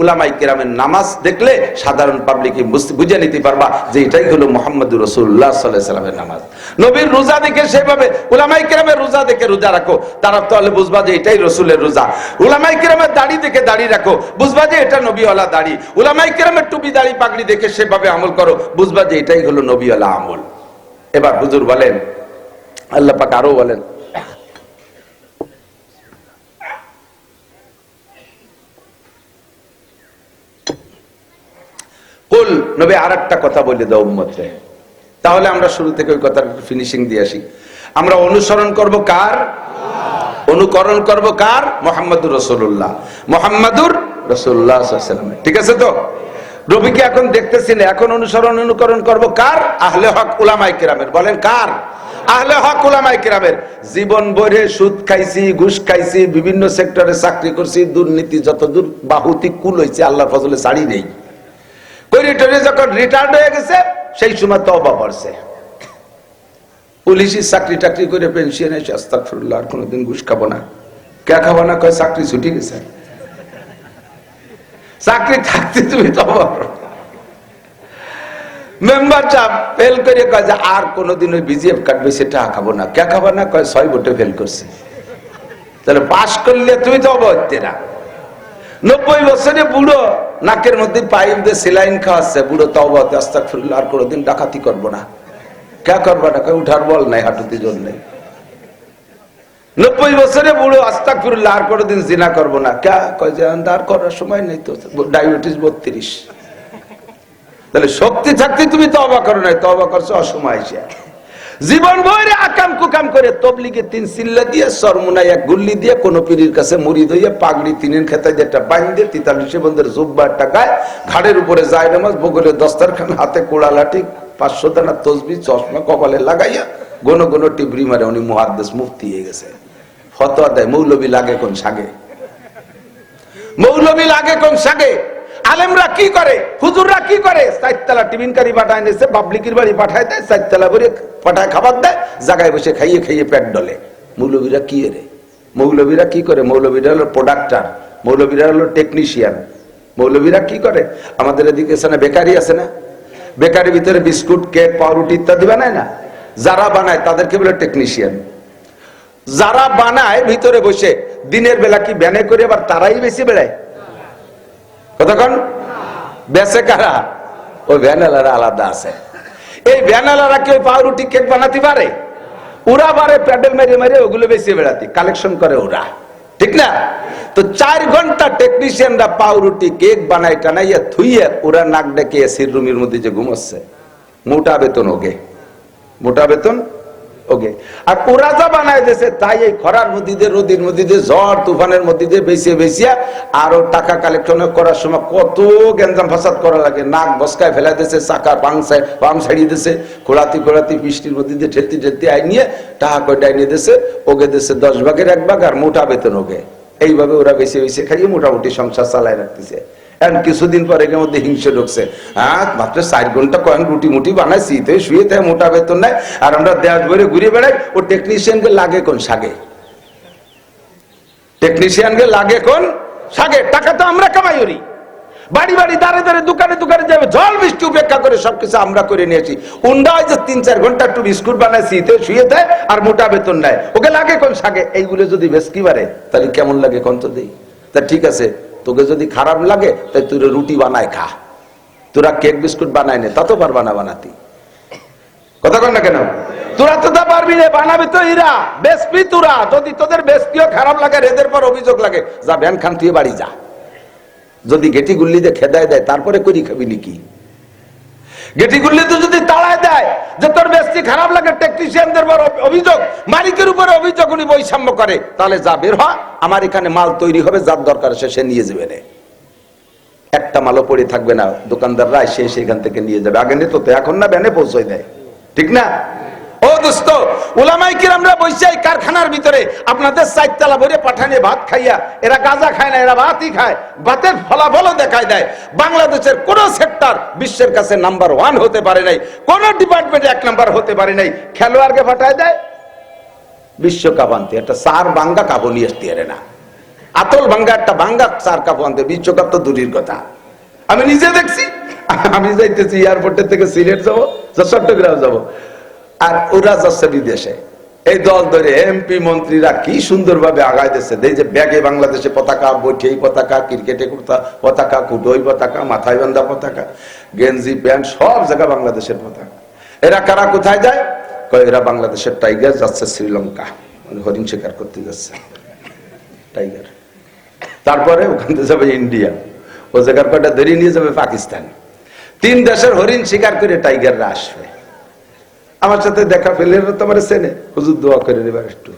উলামায়ে কিরামের নামাজ দেখলে সাধারণ পাবলিকই বুঝে নিতে পারবা যে এটাই হলো মুহাম্মদুর রাসূলুল্লাহ সাল্লাল্লাহু আলাইহি ওয়াসাল্লামের নামাজ। নবীর রোজা দেখে সেভাবে উলামায়ে কিরামের রোজা দেখে রোজা রাখো, তারা তাহলে বুঝবা যে এটাই রাসূলের রোজা। উলামায়ে কিরামের দাড়ি দেখে দাড়ি রাখো, বুঝবা যে এটা নবীওয়ালা দাড়ি। উলামায়ে কিরামের টুপি দাড়ি পাগড়ি দেখে সেভাবে আমল করো, বুঝবা যে এটাই হলো নবীওয়ালা আমল। এবার হুজুর বলেন, আল্লাহ পাক আরো বলেন কুল, নবী আরেকটা কথা বলে দাও উম্মতকে। তাহলে আমরা শুরু থেকে ওই কথার ফিনিশিং দিয়ে আসি। আমরা অনুসরণ করব কার? অনুকরণ করব কার? মুহাম্মদুর রাসূলুল্লাহ, মুহাম্মদুর রাসূলুল্লাহ সাল্লাল্লাহু আলাইহি ওয়াসাল্লাম। ঠিক আছে তো? নবীকে এখন দেখতেছি না, এখন অনুকরণ করব কার? আহলে হক উলামায়ে কিরামের। বলেন কার? আহলে হক উলামায়ে কিরামের। জীবন ভরে সুদ খাইছি, ঘুষ খাইছি, বিভিন্ন সেক্টরে চাকরি করছি, দুর্নীতি যতদূর বাহুতি কুল হইছে আল্লাহর ফজলে ছাড়ি নেই। করিডোরে যখন রিটায়ার্ড হয়ে গেছে সেই সময় তওবা করছে, পুলিশের চাকরি টাকরি করে পেনশন এসে আস্তাগফিরুল্লাহ, আর কোনোদিন ঘুষ খাবো না। কে খাবো না? কয় চাকরি ছুটি গেছে। চাকরি থাকতে তুমি তওবা করো। মেম্বার সাহেব ফেল করে কয় যে আর কোনোদিন ওই বিজিএফ কাটবে সেটা খাবো না। কে খাবো না? কয় 6 ভোটে ফেল করছে। তাহলে পাস করলে তুমি তওবা হচ্ছে না। 90 বছরে বুড়ো নাকের মধ্যে পাইপ দিয়ে সেলাইন খাওয়াচ্ছে, বুড়ো তওবা হতে আস্তাগফিরুল্লাহ, আর কোনোদিন ডাকাতি করবো না। কে করবা না? উঠার বল নাই, হাঁটুতে জোর নেই। 90 বছরে বুড়ো আস্তাগফিরুল্লাহ, আর কোনোদিন জিনা করবো না। কে কয় যে আর করার সময় নেই তো, ডায়াবেটিস 32। তাহলে শক্তি থাকতে তুমি তওবা করো নাই, তওবা করছো অসময় এসে। জীবন ভরে আকাম কুকাম করে তবলিগে 3 সিল্লা দিয়ে, সরমুনায় 1 গুল্লি দিয়ে, কোন পীরের কাছে মুরিদ হইয়া পাগড়ি 3 খেতায় যেটা বাঁধে, 43 বন্ধের জুব্বা একটা গায়ে, ঘাড়ের উপরে যায় নামাজ, বগলে দস্তারখান, হাতে কোড়া লাঠি, 500 দানা তসবিহ, চশমা কপালে লাগাইয়া গোনো গোনো টিবরি মারে উনি মুহাদ্দিস মুফতি হয়ে গেছে। ফতোয়া দেয় মৌলবী লাগে কোন সাগে, মৌলবী লাগে কোন সাগে। আলেমরা কি করে, হুজুররা কি করে? 4 তলা টিফিনকারী পাঠায় নিছে, পাবলিকের বাড়ি পাঠায় দেয়, 4 তলা ভরে পাঠায় খাবার দেয়, জায়গায় বসে খাইয়ে খাইয়ে পেট ডলে। মৌলবীরা কি রে? মৌলবীরা কি করে? মৌলবীরা হলো প্রোডাক্টার, মৌলবীরা হলো টেকনিশিয়ান। মৌলবীরা কি করে? আমাদের এদিকে এখানে বেকারি আছে না, বেকারির ভিতরে বিস্কুট, কেক, পাউরুটি ইত্যাদি বানায় না, যারা বানায় তাদেরকে বলে টেকনিশিয়ান। যারা বানায় ভিতরে বসে দিনের বেলা কি ব্যানে করে আবার তারাই বেশি বেড়ায়? কতক্ষণ বেচে কারা? ওই ভ্যানালারা আলাদা আছে। এই ভ্যানালারা কি ওই পাউরুটি কেক বানাতে পারে? ওরা পারে প্যাডেল মেরে মেরে ওগুলো বেশি বেড়াতে, কালেকশন করে ওরা, ঠিক না? তো 4 ঘন্টা টেকনিশিয়ানরা পাউরুটি কেক বানায় টানাইয়া থুইয়ে ওরা নাক ডেকে এসির রুমের মধ্যে যে ঘুমাচ্ছে। মোটা বেতন ওকে, মোটা বেতন ওকে। আর ওরা যা বানায় দিয়েছে তাই এই খরার মধ্যে দিয়ে, রোদের মধ্যে দিয়ে, ঝড় তুফানের মধ্যে দিয়ে বেঁচিয়ে বেঁচিয়ে আরো টাকা কালেকশন করার সময় কত গ্যাঞ্জাম ফাসাদ করা লাগে। নাক বসকায় ফেলা দিয়েছে, চাকা পাম ছাড়িয়ে দিয়েছে, খোলাতি খোলাতি বৃষ্টির মধ্যে দিয়ে ঠেলতে ঠেলতে আই নিয়ে টাকা কয়টা এনে দিয়েছে, ওকে দিয়েছে 10 ভাগের 1 ভাগ আর মোটা বেতন ওকে। এইভাবে ওরা বেশি বেশি খাইয়ে মোটামুটি সংসার চালায় রাখতেছে। এখন কিছুদিন পরে এর মধ্যে হিংসে ঢুকছে। হ্যাঁ, মাত্র 4 ঘন্টা কয়েন রুটি মুটি বানায়, শীতে শুয়ে তাই মোটা বেতন নেয়, আর আমরা দেশ ভরে ঘুরে বেড়াই। ও টেকনিশিয়ানকে লাগে কোন সাগে? টেকনিশিয়ানকে লাগে কোন সাগে? টাকা তো আমরা কামাই করি। বাড়ি বাড়ি দাঁড়ে দাঁড়ে দোকানে দোকানে যাবে, জল বৃষ্টি উপেক্ষা করে সবকিছু আমরা করে নিয়েছি। উন্ডা হয় যে 3-4 ঘন্টা একটু বিস্কুট বানায়, শীতে শুয়ে দেয় আর মোটা বেতন নেয়, ওকে লাগে কোন সাগে? এইগুলো যদি ভেসকি বাড়ে তাহলে কেমন লাগে কন্ত দেই? তা ঠিক আছে, তোকে যদি খারাপ লাগে তাই তুই রুটি বানায় খা, তোরা কেক বিস্কুট বানায় নে, তা তো পারবা না বানাতি। কথা কন না কেন? তোরা তো তা পারবি না, বানাবি তো এরা, বেসপি তোরা। যদি তোদের বেসপিও খারাপ লাগে, এদের পর অভিযোগ লাগে, যা ভ্যান খান তুই বাড়ি যা। যদি গেটি গুল্লি দিয়ে খেদায় দেয় তারপরে করি খাবি নাকি? গেটি গুল্লি তো যদি তাড়ায় দেয় যে তোর বেশি খারাপ লাগে, টেকনিশিয়ানদের উপর অভিযোগ, মালিকের উপরে অভিযোগ, উনি বৈষম্য করে, তাহলে যা বের হয়, আমার এখানে মাল তৈরি হবে, যার দরকার সে নিয়ে যাবে না। একটা মালও পড়ে থাকবে না, দোকানদাররা এসে সেখান থেকে নিয়ে যাবে। আগে নিত তো, এখন না ভ্যানে পৌঁছায় দেয়, ঠিক না? ও দোস্ত, উলামায়ে কিরামরা বসে কারখানার ভিতরে আপনাদের 4 তলা ভরে পাঠানে ভাত খাইয়া, এরা গাঁজা খায় না, এরা ভাতই খায়, ভাতের ফলাফলও দেখায় দেয়। বাংলাদেশের কোন সেক্টর বিশ্বের কাছে নাম্বার 1 হতে পারে নাই, কোন ডিপার্টমেন্টে 1 নাম্বার হতে পারে নাই। খেলোয়াড়কে পাঠায় দেয় বিশ্বকাপ আনতে, একটা 4 বাঙ্গা কাপ নিয়ে আসতে পারে না। আতল ভাঙ্গা একটা ভাঙ্গা 4 কাপ আনতে, বিশ্বকাপ তো দূরের কথা। আমি নিজে দেখছি, আমি যাইতেছি এয়ারপোর্টের থেকে সিলেট যাবো, চট্টগ্রাম যাবো, আর ওরা যাচ্ছে বিদেশে। এই দল ধরে এমপি মন্ত্রীরা কি সুন্দর ভাবে আগায় দিচ্ছে। এই যে ব্যাগে বাংলাদেশে পতাকা, বৈঠেই পতাকা, ক্রিকেটে পতাকা, কুটোই পতাকা, মাথায় বান্ধা পতাকা, গেঞ্জি প্যান্ট সব জায়গায় বাংলাদেশের পতাকা। এরা কারা কোথায় যায়? এরা বাংলাদেশের টাইগার যাচ্ছে শ্রীলঙ্কা, হরিণ শিকার করতে যাচ্ছে টাইগার। তারপরে ওখান থেকে যাবে ইন্ডিয়া, ও জায়গার কয়টা ধরে নিয়ে যাবে পাকিস্তান। 3 দেশের হরিণ শিকার করে টাইগাররা আসবে। আমার সাথে দেখা পেলে তোমার চেনে, হুজুর দোয়া করে নেবার, একটু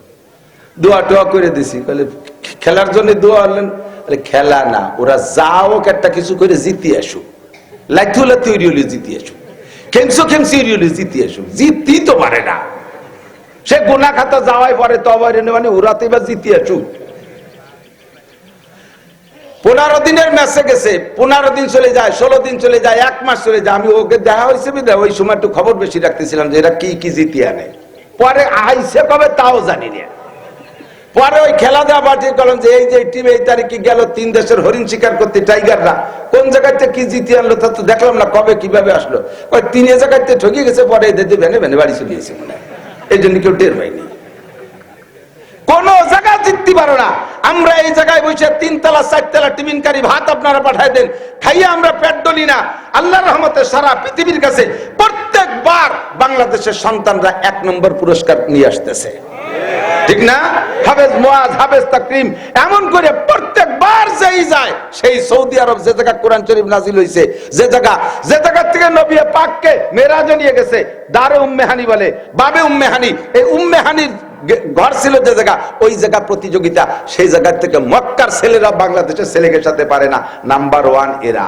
দোয়া টোয়া করে দিছি। খেলার জন্য দোয়া হলেন, খেলা না, ওরা যাও একটা কিছু করে জিতে আসুক, লাথু লাথি উড়িয়ে জিতে আসুক, খেংসো খেংসি উড়িয়ে জিতে আসুক। জিততেই তো পারে না সে, গুনা খাতা যাওয়াই পরে তবাই মানে ওরাতে বা জিতে আসুক। 15 দিনের ম্যাচে গেছে, 15 দিন চলে যায়, 16 দিন চলে যায়, 1 মাস চলে যায়। আমি ওকে দেখা হয়েছে বিদা, ওই সময় একটু খবর বেশি রাখতেছিলাম যে এরা কি কি জিতিয়ে আনে। পরে আইসে কবে তাও জানি না। পরে ওই খেলা দেওয়া পার্টি করলাম যে এই যে টিম এই তারিখে গেল 3 দেশের হরিণ শিকার করতে, টাইগাররা কোন জায়গাতে কি জিতিয়ে আনলো তা তো দেখলাম না, কবে কিভাবে আসলো। ওই 3 জায়গাতে ঠকে গেছে, পরে এদের ভেনে ভেনে বাড়ি চলে গেছে মনে হয়, এই জন্য কেউ টের পায়নি। কোন জায়গা জিততে পারো না। আমরা এই জায়গায় বসে 3 তলা 4 তলা টিফিনকারী ভাত আপনারা পাঠায় দেন, খাইয়ে আমরা পেট ডলি না। আল্লাহর রহমতে সারা পৃথিবীর কাছে প্রত্যেকবার বাংলাদেশের সন্তানরা 1 নম্বর পুরস্কার নিয়ে আসতেছে, ঠিক না? হাফেজ মুয়াজ, হাফেজ তাকরিম, এমন করে প্রত্যেকবার যেই যায়, সেই সৌদি আরব যে জায়গা কোরআন শরীফ নাজিল হইছে, যে জায়গা থেকে নবী পাককে মেরাজে নিয়ে গেছে, দারে উম্মে হানি বলে, বাবে উম্মে হানি, এই উম্মে হানির ঘর ছিল যে জায়গা, ওই জায়গা প্রতিযোগিতা, সেই জায়গা থেকে মক্কার ছেলেরা বাংলাদেশের ছেলেকে সাথে পারে না, নাম্বার 1 এরা।